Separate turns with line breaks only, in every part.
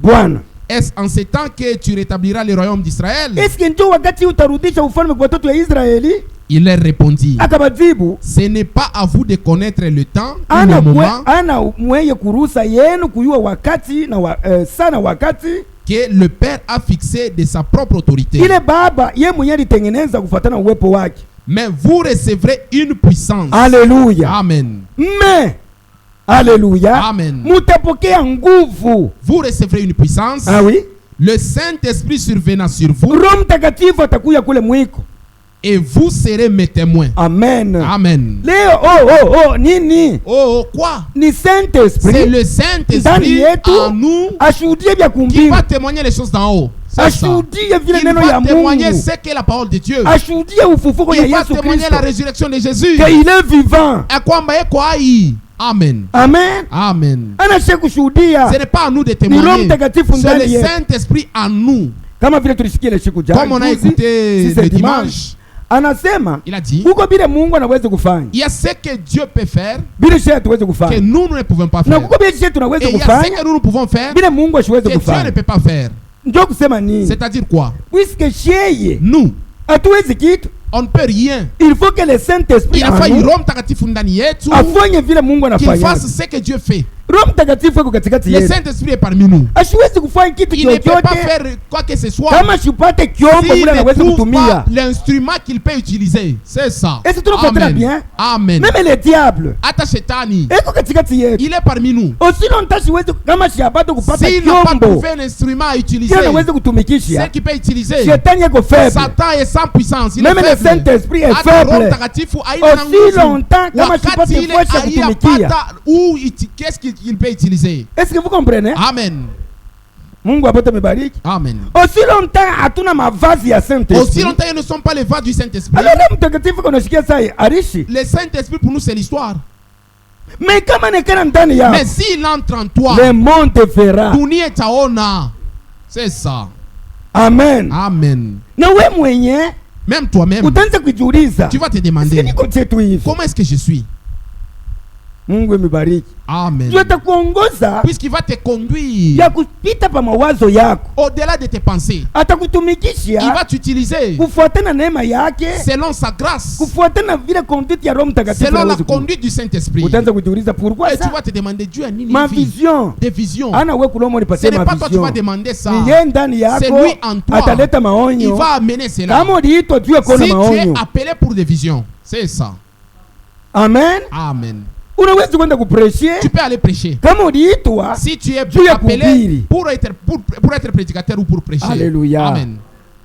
Bwana,
est-ce en ces temps que tu rétabliras le royaume d'Israël?
est-ce que ndio wakati utarudisha ufalme kwa watoto wa Israeli?
Il leur répondit,
Akabajibu,
ce n'est pas à vous de connaître le temps ou
ana
le moment
ana mweye kuruhusa yenu kuyua wakati na sana wakati
que le Père a fixé de sa propre autorité.
ile baba ye mwenyewe alitengeneza kufuatana uwepo wake.
Mais vous recevrez une puissance.
Haleluya.
Amen.
Mais haleluya.
Amen.
Mutapokea nguvu.
Vous recevrez une puissance.
Ah oui.
Le Saint-Esprit survenant sur vous.
Roho Mtakatifu atakuya kule mwiko.
Et vous serez mes témoins.
Amen.
Amen.
Leo nini?
Oh, quoi?
Ni Saint-Esprit.
C'est le Saint-Esprit en nous
ashuhudie vya
qui
kumbingu.
va témoigner les choses d'en haut.
Ashuhudie vile
Il
neno ya
va témoigner
Mungu.
ce qu'est la parole de Dieu.
Ashuhudie ufufuko ya
Il va
Yesu
témoigner
Kristo.
la résurrection de Jésus.
Que il est vivant.
À kwamba yeko hai. Amen.
Amen.
Amen.
Anashe kushuhudia.
Ce n'est pas à nous de
Ni
témoigner.
Roho Mtakatifu
C'est
ndani
le
yetu.
Saint-Esprit en nous.
Kama vile tulisikia ile siku jana.
Comme on a écouté le dimanche,
anasema
il a dit,
huko bile Mungu anaweza kufanya.
il y a ce que Dieu peut faire
Bile shetu tuweze
que
kufanya.
nous ne pouvons pas
Na
faire.
huko bile shetu tunaweza
Et il y a ce
kufanya.
que nous pouvons faire
Bile Mungu asiweze
que Dieu ne
kufanya.
peut pas faire.
Ndio kusema nini?
C'est-à-dire quoi?
Puisque sheye
Nous,
hatuwezi kitu.
on ne peut rien.
Il faut que le Saint-Esprit
Il a fallu Roho Mtakatifu ndani yetu
afanye vile Mungu
qu'il
anafanya.
fasse ce que Dieu fait.
Roho Mtakatifu yuko katikati
Le
yetu.
Saint-Esprit est parmi nous.
Asiwezi kufanya kitu
Il ne peut pas
chochote
faire quoi que ce soit
kama sipate kiombo
s'il
vile
ne
anaweza
trouve
kutumia.
pas l'instrument qu'il peut utiliser. C'est ça.
Est-ce que tunafuatana bien?
Amen.
Même le diable
Hata shetani,
eko katikati yetu.
il est parmi nous.
Aussi longtemps siwezi kama siapate kupata
S'il n'a pas
kiombo
trouvé un instrument à utiliser,
kile anaweza
ce
kutumikisha.
qu'il peut utiliser,
Shetani yako faible.
Satan est sans puissance. Il est
Même le
faible.
Saint-Esprit est
Hata Roho
faible.
Mtakatifu haina
Aussi
nguvu.
longtemps kama
Wakati
sipate
ile
force ya kutumikia.
haiyapata qu'est-ce qu'il peut utiliser.
Est-ce que vous comprenez?
Amen.
Mungu apate mebariki.
Amen.
Aussi longtemps hatuna mavazi ya
Aussi
Saint-Esprit.
longtemps ils ne sont pas les voix du Saint-Esprit.
Alors Roho Mtakatifu kunasikia sai arishi.
Le Saint-Esprit pour nous c'est l'histoire.
Mais kama nekana ndani yako,
Mais s'il entre en toi,
le monde te fera.
dunia itaona. C'est ça.
Amen.
Amen.
Na we mwenye
Même toi-même,
utaanza kujiuliza,
tu vas te
sisi
demander,
niko chetu hivi.
comment est-ce que je suis?
Mungu amebariki.
Amen.
Ndio atakuongoza
Puisqu'il va te conduire
ya kupita pa mawazo yako.
au-delà de tes pensées. Il
Atakutumikisha
va t'utiliser
kufuatana neema yake,
selon sa grâce,
kufuatana vile conduite ya Roho Mtakatifu.
selon la
anaweza ku-
conduite du Saint-Esprit.
Utaanza kujiuliza pourquoi
Et tu
ça?
vas te demander, Dieu a nini
Ma
vie?
vision.
Des visions.
Ana wewe kulomo
Ce
nipatie
n'est
ma
pas toi qui vas
vision.
demander ça.
Ni yeye ndani
C'est
yako
lui en toi.
ataleta
Il
maonyo.
va amener cela.
Kama uliitwa juu ya kuona
Si tu es
maonyo.
appelé pour des visions, c'est ça.
Amen.
Amen.
Unaweza kwenda kupreshia
Tu peux aller prêcher.
kama uliitwa.
Si tu es
Dieu a
appelé
kuhubiri.
pour être prédicateur ou pour prêcher.
Alléluia.
Amen.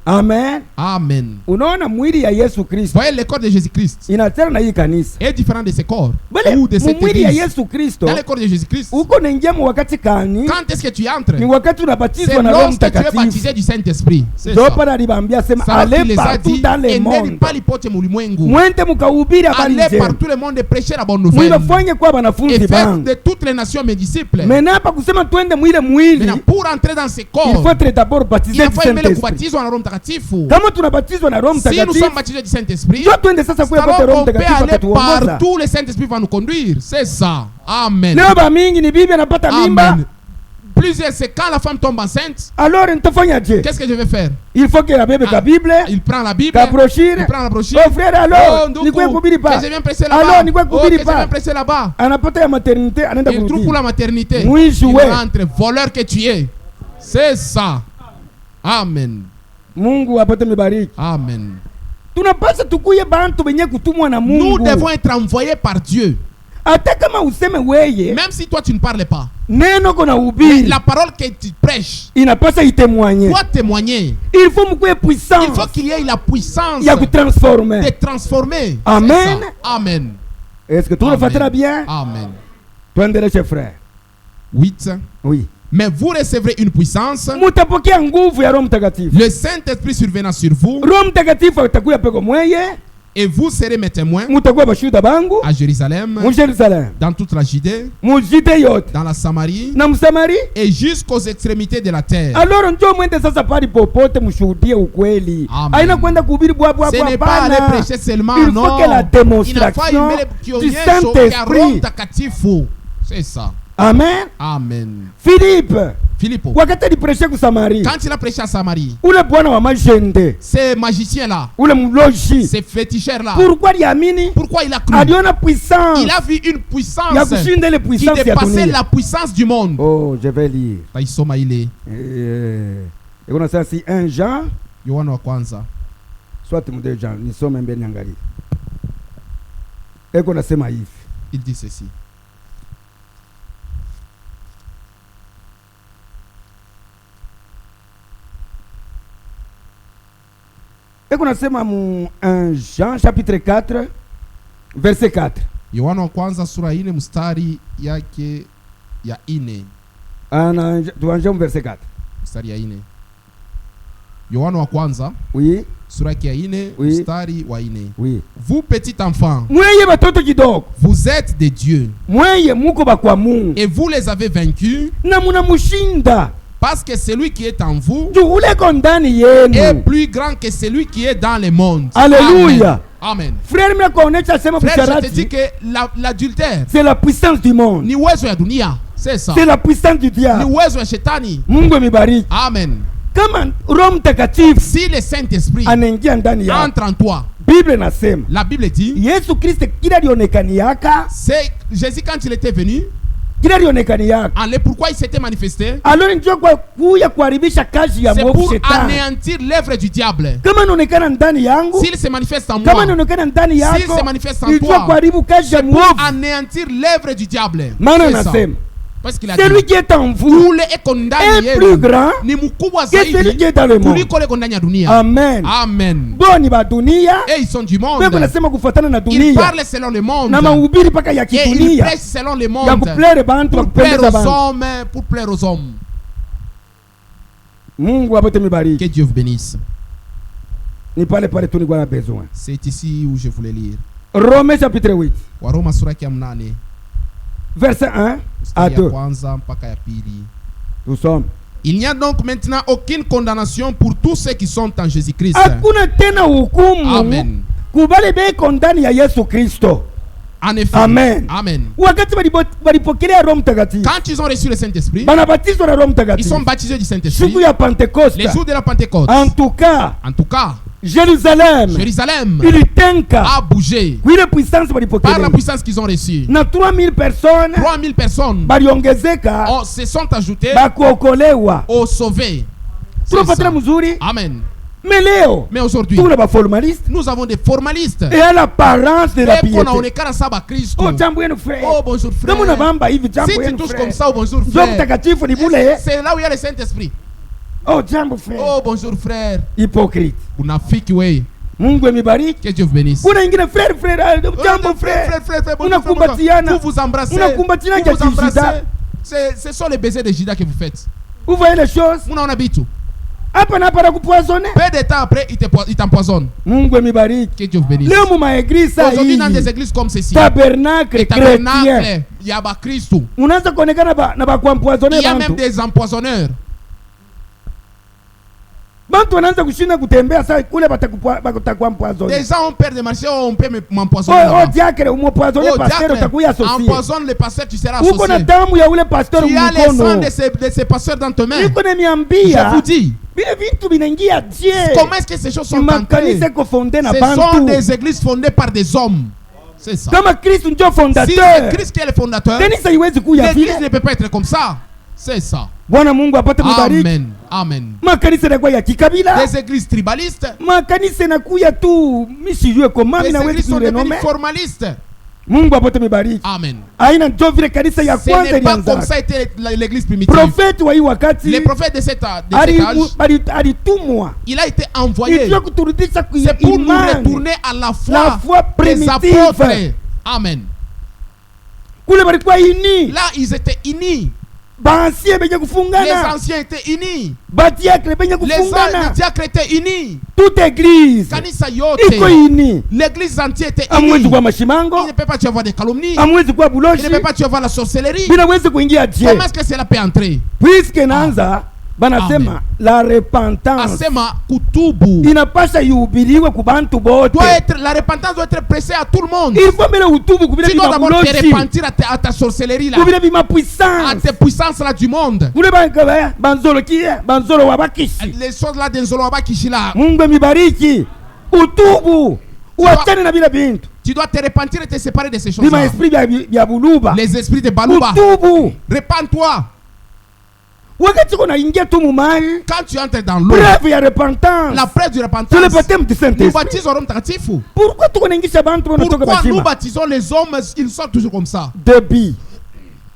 Amen.
Amen.
Unaona mwili ya Yesu Kristo
Voyez, le corps de Jésus-Christ
inatana na hii kanisa.
est différent de ces corps
Bale
ou de cette
mwili ya
église.
Yesu Kristo
Dans le corps de Jésus-Christ,
uko naingia mu wakati kani?
quand est-ce que tu entres?
Ni wakati
C'est
unabatizwa na Roho
lorsque tu es
Mtakatifu.
baptisé du Saint-Esprit. C'est
Ndio
ça.
pale alibambia sema
Ça qu'il
ale
les a
partout
dit,
dans le
eneni
monde.
pali pote mulimwengu.
Mwende mukahubiri habari
Allez
njema.
par tout le monde et prêcher la bonne nouvelle.
Mwibafanye kwa
Et
wanafunzi
faites
bangu.
de toutes les nations mes disciples.
Mena hapa kusema twende mwile mwili,
Maintenant, pour entrer dans ces
il
corps,
faut être d'abord
il
baptisé du
faut aimer le
Saint-Esprit.
kubatizwa na Roho Mtakatifu.
Kama tunabatizwa na Roho
Si nous sommes
Mtakatifu,
baptisés du Saint-Esprit,
ndio twende sasa kwa kote
alors
Roho
on peut
Mtakatifu
aller
akatuongoza.
partout, le Saint-Esprit va nous conduire. C'est ça. Amen.
Leo ba mingi ni bibi anapata mimba,
Amen. Plusieurs, c'est quand la femme tombe enceinte,
alors nitafanyaje?
qu'est-ce que je vais faire?
Il faut que abebe ka Bible,
Il prend la Bible,
ka brochure.
il prend la brochure.
Oh frère, alors
ndugu,
ni kwa kuhubiri pa.
que je viens presser
Alors
là-bas.
ni kwa
Oh, que
kuhubiri
je viens
pa.
presser là-bas.
Anapata ya maternité, anaenda
Il trouve
kurudi.
pour la maternité.
Mwizi
Il
we.
rentre, voleur que tu es. C'est ça. Amen.
Mungu apate mibariki.
Amen.
Tunapasa tukuye bantu benye kutumwa na
Nous
Mungu.
devons être envoyés par Dieu.
Hata kama useme weye,
Même si toi tu ne parles pas.
neno kona
Mais
ubiri,
la parole que tu prêches
inapasa itemwanye.
doit témoigner.
Il faut mkuye
Il
puissance
faut qu'il y ait la puissance
ya kutransformer.
de transformer.
Amen.
C'est ça. Amen.
Est-ce que tunafuatana bien?
Amen.
Tuendeleshe frère.
8.
Oui.
Mais vous recevrez une puissance.
Mutapokea nguvu ya Roho Mtakatifu.
Le Saint-Esprit survenant sur vous.
Roho Mtakatifu atakuya peko mweye,
Et vous serez mes témoins
mutakuwa bashuhuda bangu
à Jérusalem,
mu Yerusalemu,
dans toute la Judée,
mu Judea yote
dans la Samarie
na Msamaria.
et jusqu'aux extrémités de la terre.
Alors njoo mwende sasa pali popote mshuhudie ukweli.
Amen.
Haina kwenda kuhubiri bwa bwa
Ce
bwa
n'est pas aller
bana.
prêcher seulement,
Il faut
non.
que la
Il n'a pas
démonstration
aimé
du
les
Saint-Esprit.
Takatifu. C'est ça.
Amen.
Amen.
Philippe, wakati alipresha ku Samaria,
quand il a prêché à Samarie,
ule bwana wa majende,
ces magiciens-là,
ule mloji,
ces féticheurs-là,
pourquoi aliamini?
pourquoi il a cru?
Aliona puissance.
Il a vu une puissance
Ya kushinda ile
qui
puissance ya
dépassait
dunia.
la puissance du monde.
Oh, je vais lire.
Taisoma ile
Et on a ça si 1 Jean,
Yohana wa kwanza,
soit mu 2 Jean, nisome mbele niangalie. Eko nasema hivi.
il dit ceci.
Eko nasema mu 1 Jean chapitre 4 verset 4.
Yohana wa kwanza sura 4 mstari yake ya 4.
Tuanze mu verset 4.
Mstari ya 4. Yohana wa kwanza,
Oui.
sura ya 4,
Oui.
mstari wa 4.
Oui.
Vous petits enfants,
Mweye batoto kidogo.
vous êtes des dieux
Mweye muko bakwa Mungu.
et vous les avez vaincus
Na munamushinda.
parce que celui qui est en vous
Juu ule ko ndani
est
yenu.
plus grand que celui qui est dans le monde.
Alléluia.
Amen.
Frère, mimi nakuonesha sema
Frère, je te
busharati.
dis que l'adultère
C'est la puissance du monde.
ni uwezo ya dunia. C'est ça.
C'est la puissance du
Ni
diable.
uwezo ya shetani.
Mungu amibariki.
Amen.
Kama Roho Mtakatifu
Si le Saint-Esprit
anaingia ndani yako,
entre en toi,
Biblia inasema
la Bible dit,
Yesu Kristo kila alionekaniaka,
c'est Jésus quand il était venu,
kila alionekaniaka.
pourquoi il s'était manifesté?
Alors njoo kwa kuya kuharibisha kazi ya
C'est
mwovu
pour
shetani.
anéantir l'œuvre du diable.
Kama anaonekana ndani yangu,
S'il se manifeste en
kama
moi,
anaonekana ndani
s'il
yako,
se manifeste en
njoo
toi,
kuharibu kazi ya
pour
mwovu.
anéantir l'œuvre du diable.
Maana
C'est ça.
anasema
Parce qu'il a
celui
dit,
qui est en vous
ule eko ndani
est plus
yenu
grand
ni mkubwa
que celui
zaidi
qui est dans le monde.
kuliko leko ndani ya dunia.
Amen.
Amen.
Boni ba dunia,
Et ils sont du monde.
wewe unasema kufuatana na
Ils
dunia
parlent selon le monde.
na mahubiri paka ya
Et ils
kidunia
prêchent selon le
ya
monde.
kuplaire bantu,
Pour plaire
kupendeza
aux
bantu.
hommes, pour plaire aux hommes.
Mungu apote mibariki.
Que Dieu vous bénisse.
Ni pale pale tu nilikuwa na besoin.
C'est ici où je voulais lire.
Rome chapitre 8
Waroma sura ya 8
verset 1 à
mstari ya
2.
kwanza mpaka ya pili.
Nous sommes.
Il n'y a donc maintenant aucune condamnation pour tous ceux qui sont en Jésus-Christ.
Hakuna tena hukumu
Amen.
kubale beko ndani ya Yesu Kristo.
En effet.
Amen.
Amen.
Wakati walipokelea Roho Mtakatifu,
Quand ils ont reçu le Saint-Esprit,
banabatizwa na Roho
ils
Mtakatifu
sont baptisés du Saint-Esprit.
siku ya Pentekoste.
Les jours de la Pentecôte.
En tout cas, Jérusalem
Jérusalem
ilitenka
a bougé
ile puissance
par la
walipokelea
puissance qu'ils ont reçue.
na 3000 personnes
3000 personnes
baliongezeka
se sont ajoutées
bakuokolewa.
aux sauvés. C'est
Tunafuatana
ça.
mzuri.
Amen.
Mais leo
Mais aujourd'hui,
tuna baformaliste
nous avons des formalistes.
et à l'apparence de la
Et qu'on a
piété.
onekana saba Kristo.
Oh, jambo yenu frère.
Oh, bonjour
Kama
frère.
unabamba hivi jambo
Si tu
yenu
touches
frère.
comme ça, oh, bonjour
Roho
frère.
Mtakatifu ni bule.
C'est là où il y a le Saint-Esprit.
Oh, jambo frère.
Oh, bonjour frère.
Hypocrite.
Unafiki wewe.
Mungu amibariki.
Que Dieu vous bénisse.
Kuna ingine frère jambo frère. Unakumbatiana.
Vous vous embrassez.
Unakumbatiana
Vous vous
kia
embrassez.
Juda.
Ce sont les baisers de Judas que vous faites.
Vous voyez les choses?
Muna habitu.
Hapa na hapa na kupoisonner.
Peu de temps après, il t'empoisonne.
Mungu amibariki.
Que Dieu vous bénisse.
Leo mu maeglise
Aujourd'hui, dans des
hii
églises comme ceci,
tabernacle
les
chrétien
tabernacles, il y a ba Christo.
unaanza kuonekana na ba kuempoisonner
Il y a
bantu.
même des empoisonneurs.
Bantu wanaanza kushinda kutembea sasa kule batakuwa empoisonner.
Les gens ont peur de marcher, on peut m'empoisonner.
Oh diacre umempoisonner
Oh,
pasteur utakuya associé.
empoisonne le pasteur, tu seras
Uko na
associé.
damu ya ule pasteur
Tu as le sang
mkono.
de ces pasteurs dans tes mains.
Niko
Je
niambia
vous dis,
vile vitu vinaingia Dieu.
comment est-ce que ces choses sont entrées?
Makanisa iko fondé na
Ce sont
bantu.
des églises fondées par des hommes. C'est ça.
Kama Kristo ndio
Si c'est
fondateur.
Christ qui est le fondateur,
Kanisa iwezi kuya
l'église
vile.
ne peut pas être comme ça. C'est ça.
Bwana Mungu apate kubariki.
Amen. Amen.
Makanisa yanakuwa ya kikabila.
Des églises tribalistes.
Makanisa yanakuya tu misijue koma
Les
mimi nawezi
églises sont devenues
kurenome.
formalistes.
Mungu apate mibariki.
Amen.
Aina ndio vile kanisa ya
Ce
kwanza
n'est pas comme
ilianza.
ça était l'église primitive.
Profeti wa hii wakati
Les prophètes de cet âge,
alitumwa
il a été envoyé.
ili kuturudisha kwa
C'est pour nous
imani.
retourner à la
La
foi
foi
des
primitive.
apôtres. Amen.
Kule balikuwa ini.
Là, ils étaient unis.
Baansie benye
Les
kufungana.
anciens étaient unis.
Badiakre benye
Les
kufungana.
diacres étaient unis.
Toute église
Kanisa yote.
iko ini.
L'église entière était
Amwezi
unie.
kwa
Il
mashimango.
ne peut pas y avoir des calomnies.
Amwezi kwa
Il
buloshi.
ne peut pas y avoir la sorcellerie.
Bila wezi kuingia Dieu.
Comment est-ce que cela peut entrer?
Puisque naanza banasema la repentance
Asema kutubu.
inapasha ihubiriwe ku bantu bote.
La repentance doit être pressée à tout le monde.
Il faut mbele utubu kubile
Tu dois d'abord te
bimabuloshi,
repentir à ta sorcellerie là,
kubile
à
bimapuissance,
tes puissances là du monde.
kule banzolo kie banzolo wabakishi.
Les choses là d'Enzolo Abakishi là.
Mungu mibariki utubu uachane na bila bintu
Tu dois te repentir et te séparer de ces choses
bima
là.
esprit bya buluba
Les esprits de Baluba.
utubu.
Repends-toi.
Wakati kuna ingia tu mumai,
Quand tu entres dans l'eau,
preuve ya repentance,
la preuve du
c'est le
repentance,
baptême du
nous
Saint-Esprit.
baptisons Rome Takatifu.
Pourquoi tu kunaingisha bantu wanatoka
Pourquoi nous
bashima
baptisons les hommes, ils sont toujours comme ça?
debi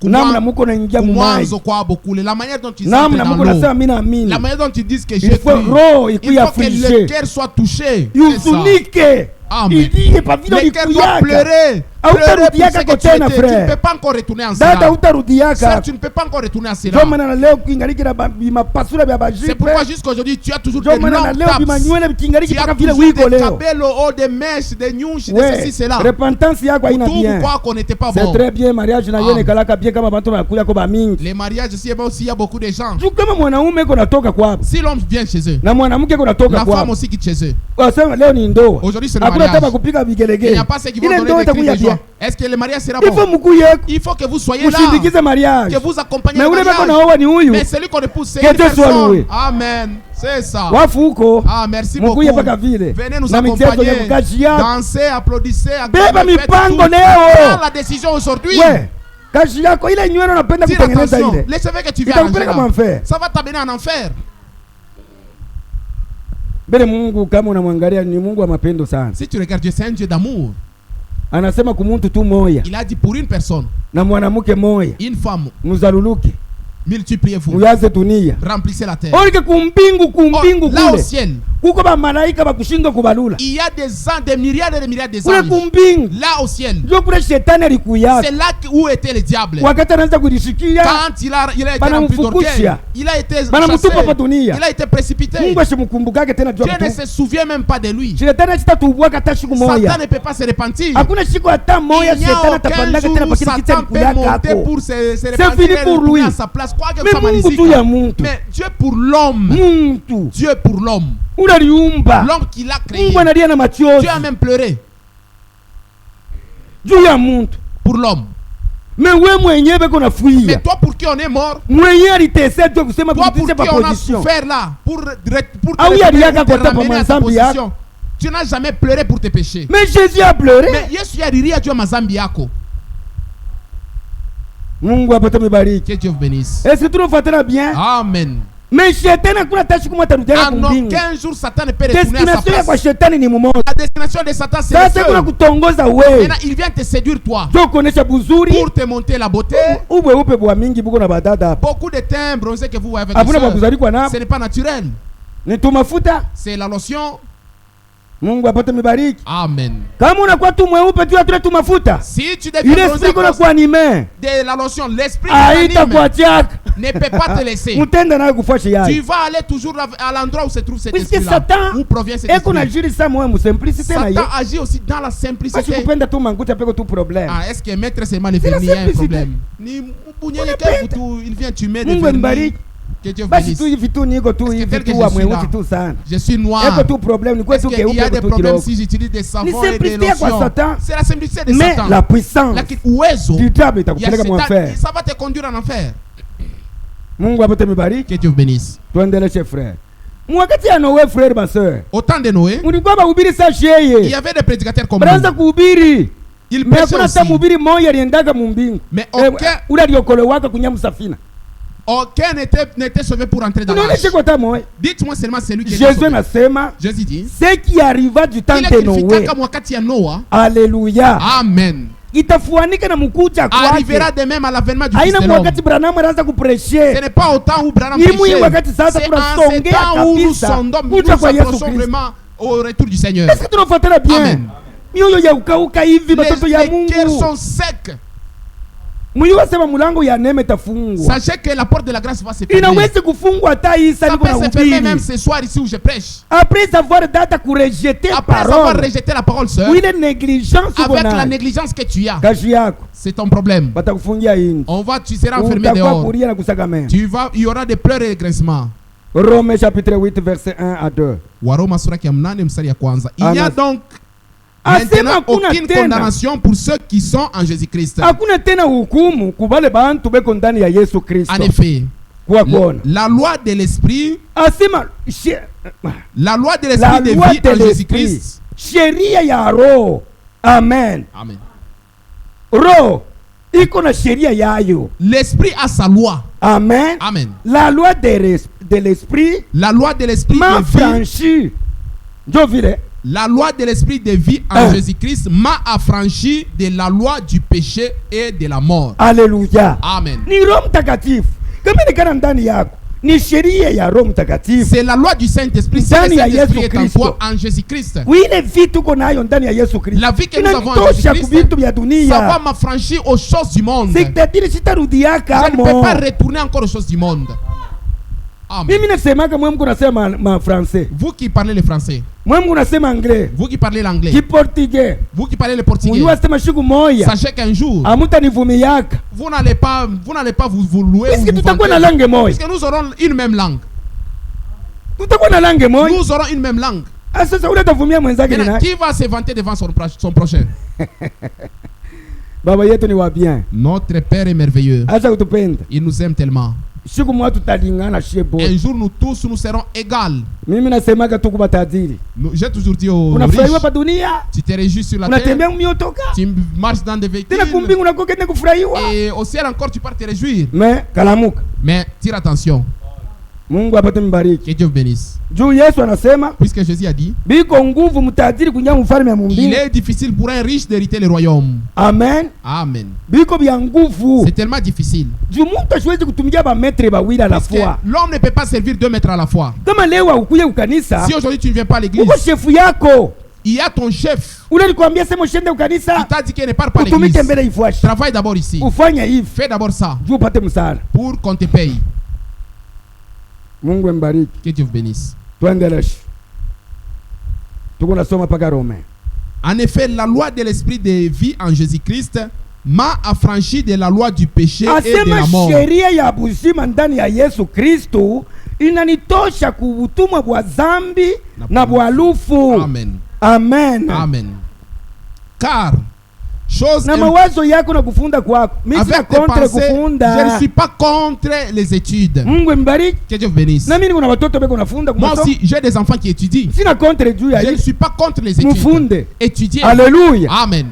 namna muko naingia mumai,
Kumwanzo kwa bokule, la manière dont ils entrent
namna
dans
muko nasema
l'eau,
mina amini,
la manière dont ils disent que
il
j'ai
faut
cru.
roho
Il
ikuya
faut que le
afflige
cœur soit touché. C'est ça.
yusunike
Amen.
ilie pavilo
Le cœur doit
likuyaka
pleurer.
Au
Pleurer pour
tarudiaka
ce que tu
kotena,
étais. Tu
frère.
ne peux pas encore retourner en
dada
cela.
utarudiaka.
Certes, tu ne peux pas encore retourner à
Ndio
cela.
maana na leo kuingalikira bimapasura bya
C'est
bajipe,
pourquoi jusqu'aujourd'hui, tu as toujours
ndio
des
maana na
longues
leo
tapes.
bimanywele bikingaliki
Tu as
mpaka vile
toujours
wiko
des
leo.
cabelles au haut, des mèches, des nyunches, de ceci,
Ouais,
cela.
repentance yako haina
Tout
bien.
pourquoi qu'on n'était pas
C'est
bon.
très bien, mariage na yene kalaka bien kama bantu bakuya ko ba mingi.
Les mariages ici, aussi, il y a beaucoup de gens.
Juu kama mwanaume iko natoka kwabo
Si l'homme vient chez eux,
na mwanamke iko natoka
la femme
kwabo,
aussi quitte chez eux.
wasema leo ni ndoa.
Aujourd'hui, c'est le
Hakuna
mariage.
taba kupika
Il n'y
vigelegele.
a pas ceux qui vont
Ile
donner
ndoa
des cris
itakuya
de joie.
bien.
Est-ce que le mariage sera
Il faut
bon?
mkuye
Il faut que vous soyez là,
mushindikize mariage.
que vous accompagnez
Mais
le
ule bako
mariage.
naoa ni huyu.
Mais celui qu'on épouse, c'est
Que
une
Dieu soit loué.
personne. Amen. C'est ça.
Wafu huko
Ah, merci beaucoup.
mkuye mpaka vile.
Venez nous
Na michezo ya
accompagner.
kukaji yako.
Dansez, applaudissez.
Beba
faites
mipango
tout.
leo.
Prends la décision aujourd'hui.
We, kazi yako ile nywele unapenda
Tire
kutengeneza
attention.
ile.
Les cheveux que tu viens
Itakupeleka
arranger là,
enfer.
ça va t'amener en enfer.
Bele Mungu kama unamwangalia ni Mungu wa mapendo sana.
Si tu regardes Dieu, c'est un Dieu d'amour.
Anasema kumuntu tu moya
Il a dit pour une personne,
na mwanamke moya
une femme,
muzaluluke
multipliez-vous,
muyaze dunia.
remplissez la terre.
Olike kumbingu
Oh, là au
kule.
ciel,
Kuko ba malaika bakushinga kubalula.
il y a des myriades et des myriades
Kule
d'anges.
kumbingu.
Là au ciel,
Ndio kule shetani alikuyaka.
c'est là où était le diable.
Wakati anaanza kulishikia,
Quand il a été
Bana
rempli d'orgueil,
mfukusha.
il a été
Bana
chassé,
mtupa pa dunia.
il a été précipité.
Mungu ashimkumbukake tena jua
Dieu ne
kutu.
se souvient même pas de lui.
Shetani asitatubwaka hata siku
Satan
moya.
ne peut pas se repentir.
Hakuna siku hata moya
Il n'y a
shetani
aucun
atapandaka
jour
tena
où
pakile kitu
Satan peut
alikuyaka
monter
hapo.
pour se
C'est
repentir
fini
et
pour
retourner
lui.
à sa place. Quoi que
Mais
ça
Mungu tu ya muntu.
Mais Dieu pour l'homme.
Muntu.
Dieu pour l'homme.
Unaliumba.
L'homme qu'il a créé.
Mungu analia na machozi.
Dieu a même pleuré
Juu ya muntu.
pour l'homme.
Mais wewe mwenyewe beko
Mais
nafuia.
toi pour qui on est mort,
Mwenyewe alitesea tu kusema
toi pour
kupitisha
qui
pa
on a
position.
souffert là, pour te
Ah oui, aliaga
te
kwa tapa
ramener à ta
mazambi yako.
position. Tu n'as jamais pleuré pour tes péchés.
Mais Jésus a pleuré.
Mais Yesu yalilia juu ya mazambi yako.
Mungu apate mibariki.
Que Dieu vous bénisse.
Est-ce que tunafuatana bien?
Amen.
Mais shetani hakuna hata siku moja atarudia
En
kumbingu.
aucun jour Satan ne peut retourner à sa
Destination ya kwa
place.
shetani ni mmoja.
La destination de Satan c'est le
Sasa kuna
feu.
kutongoza wewe.
Maintenant il vient te séduire toi
Jo kuonesha buzuri.
pour te monter la beauté.
Ubweupe bwa mingi buko na badada hapa.
Beaucoup de teints bronzés que vous voyez avec
Hakuna
les
bwa kuzalikwa
sœurs,
nabo.
ce n'est pas naturel.
Ni tumafuta.
C'est la lotion.
Mungu apate mibariki.
Amen.
Kama unakuwa tu mweupe tu atule tu mafuta.
Si tu deviens
Ile
bronzé
esprit kuna
à cause
kuanime.
de la lotion, l'esprit
Haita
qui t'anime
kuachaka.
ne peut pas te laisser.
Mutenda naye kufuashi
Tu
yake.
vas aller toujours à l'endroit où se trouve cet
Puisque
esprit-là.
Satan
Où provient cet
eko na
esprit.
jiri sa moyo musimplicité na ye.
Satan agit aussi dans la
Basi
simplicité.
kupenda tu manguta peko tu problème.
Ah, est-ce que maître seulement les
C'est la
vernis, il y a un
simplicité.
problème? Ni mpunye
Unapenda.
tout, il vient tu mets des
Mungu
vernis.
anibariki.
Que Dieu vous
Basi
bénisse.
tu hivi tu niko tu
Est-ce que
hivi
tel que
tu
je
wa
suis
mweusi
là,
tu sana.
je suis noir.
Eko tu problème ni
Est-ce
kwetu
qu'il y a
keupe
des
tu
problèmes
kidogo.
si j'utilise des savons et des
simplicité ya kwa
lotions?
Satan.
C'est la simplicité de
Mais
Satan.
la puissance
Lakini uwezo
du diable
ya
itakupeleka
Satan,
mwanfer.
ça va te conduire en enfer.
Mungu apate mibariki.
Que Dieu vous bénisse.
Tuendeleshe frère. Mwakati ya Noe frère ma sœur.
Au temps de Noé,
Mulikuwa bahubiri sa
il y
sheye.
avait des prédicateurs comme
Banaanza
nous.
kuhubiri.
Ils
Mais
prêchaient
hakuna
aussi.
hata mhubiri mmoja aliendaga mumbingu.
Mais aucun,
Ule aliokolewaka kunya msafina.
aucun n'était sauvé pour entrer dans l'arche.
Unaonesha kwa tamoe.
Dites-moi seulement celui qui est
Jésus
sauvé.
anasema
Jésus dit,
ce qui arriva du temps
ile
de
kilifika
Noe.
kama wakati ya Noa,
Haleluya.
amen,
Itafuanika na mkuja
arrivera
kwake.
de même à l'avènement du Fils
Haina
de l'homme.
wakati Branham anaanza
Ce
kupreshe.
n'est pas au temps où Branham
Ni mwi
prêchait.
wakati sasa
C'est en
tunasongea
ce temps où nous
kabisa
sondons,
kuja kwa
nous
Yesu
approchons
Kristo.
vraiment au retour du Seigneur.
Est-ce que tunafuatana bien?
Amen.
Mioyo ya ukauka hivi batoto ya
Les cœurs
Mungu.
sont secs.
Mwiwa sema mulango ya neema itafungwa.
Sachez que la porte de la grâce va se fermer.
Inawezi kufungwa hata hii
Ça
sasa
peut
niko na
se fermer
ubiri.
même ce soir ici où je prêche.
Après avoir data kurejeter
Après avoir
parole.
rejeté la parole seule,
Ile négligence uko
avec la
nayo.
négligence que tu as,
Kazi yako
c'est ton problème.
batakufungia inji.
Tu seras enfermé
Utakuwa
dehors.
kulia na kusagamea.
Il y aura des pleurs et des grincements.
Rome chapitre 8 verset 1 à 2.
Waroma sura ya 8 mstari ya kwanza. Il n'y a
Amen.
donc
Asema
maintenant
hakuna
aucune
tena.
condamnation pour ceux qui sont en Jésus-Christ.
Hakuna tena hukumu kubale bantu beko ndani ya Yesu Kristo.
En effet,
Kwa kuona.
la loi de l'esprit,
Asema
la loi de
la
l'esprit de
loi
vie
de
en
l'esprit.
Jésus-Christ.
Sheria ya roho. Amen.
Amen.
Roho iko na sheria yayo.
L'esprit a sa loi.
Amen.
Amen.
La loi de l'esprit
La loi de l'esprit
m'a
de vie,
franchi. Jo vile.
la loi de l'esprit de vie en
Ah.
Jésus-Christ m'a affranchi de la loi du péché et de la mort.
Haleluya.
Amen.
Ni Roho Mtakatifu. Kama nikana ndani yako. Ni sheria ya Roho Mtakatifu.
C'est la loi du Saint-Esprit. Si le
Ndani ya
Saint-Esprit
Yesu
est en
Kristo.
toi, en Jésus-Christ,
Wile vitu uko nayo ndani ya Yesu Kristo.
la vie que nous avons en
Inanitosha
Jésus-Christ,
kuvitu vya
ça va
dunia.
m'affranchir aux choses du monde.
C'est-à-dire sitarudiaka
Je ne peux
amo.
pas retourner encore aux choses du monde. Amen.
Mimi nasemaka mwe mko nasema ma français.
Vous qui parlez le français,
Mwe mko nasema anglais.
vous qui parlez l'anglais,
Ki portugais.
vous qui parlez le portugais,
Mwiwa sema shiku moya.
sachez qu'un jour,
Hamutanivumiaka.
vous n'allez pas vous louer ou
Puisque
vous
tutakuwa na
vanter.
langue moya.
Puisque nous aurons une même langue.
Tutakuwa na langue moya.
Nous aurons une même langue.
Sasa ule tavumia mwenzake ni
Maintenant,
nani?
qui va se vanter devant son prochain?
Baba yetu ni wa bien.
Notre Père est merveilleux.
Acha kutupenda.
Il nous aime tellement.
Siku moja tutalingana shebo.
Un jour, nous tous, nous serons égales.
Mimi nasemaka tuku batajiri.
J'ai toujours dit aux
Unafurahiwa
riches,
pa dunia?
tu te réjouis sur la
Unatembea
terre,
miotoka?
tu marches dans des
Tena
véhicules,
kumbingu nako kende kufurahiwa.
et au ciel encore, tu pars te réjouir.
Mais kalamuka.
Mais tire attention,
Mungu apate mbariki.
que Dieu vous bénisse.
Juu Yesu anasema
Puisque Jésus a dit,
biko nguvu mtajiri kuingia mfalme wa
il
mbinguni.
est difficile pour un riche d'hériter le royaume.
Amen.
Amen.
Biko bya nguvu.
C'est tellement difficile.
Juu mtu asiwezi kutumikia ba metre bawili à la
Parce que
fois.
l'homme ne peut pas servir 2 maîtres à la fois.
Kama leo ukuye ukanisa,
Si aujourd'hui tu ne viens pas à l'église,
uko shefu yako.
il y a ton chef
Ule alikwambia sema ushende
qui
ukanisa,
t'a dit qu'il ne part pas à
utumike
l'église.
mbele ifuashi.
Travaille d'abord ici.
Ufanye hivi
Fais d'abord ça
juu upate msaada.
pour qu'on te paye.
Mungu ambariki.
Que Dieu vous bénisse.
Tuendeleshe. Tuko nasoma paka Rome.
En effet, la loi de l'esprit de vie en Jésus-Christ m'a affranchi de la loi du péché et de
Asema
la mort.
sheria ya buzima ndani ya Yesu Kristo inanitosha kuutumwa bwa zambi na bwa lufu.
Amen.
Amen.
Amen. Car, chose
Na mawazo yako na kufunda kwako. Mimi sina
avec tes
contre
pensées, je ne
kufunda.
suis pas contre les études.
Mungu mbariki.
Que Dieu vous bénisse.
Na mimi niko na watoto beko nafunda
Moi
kumasomo.
aussi, j'ai des enfants qui étudient.
Sina contre juu ya
Je ne
hiyo.
suis pas contre les études.
Mufunde.
Étudier.
Alléluia.
Amen.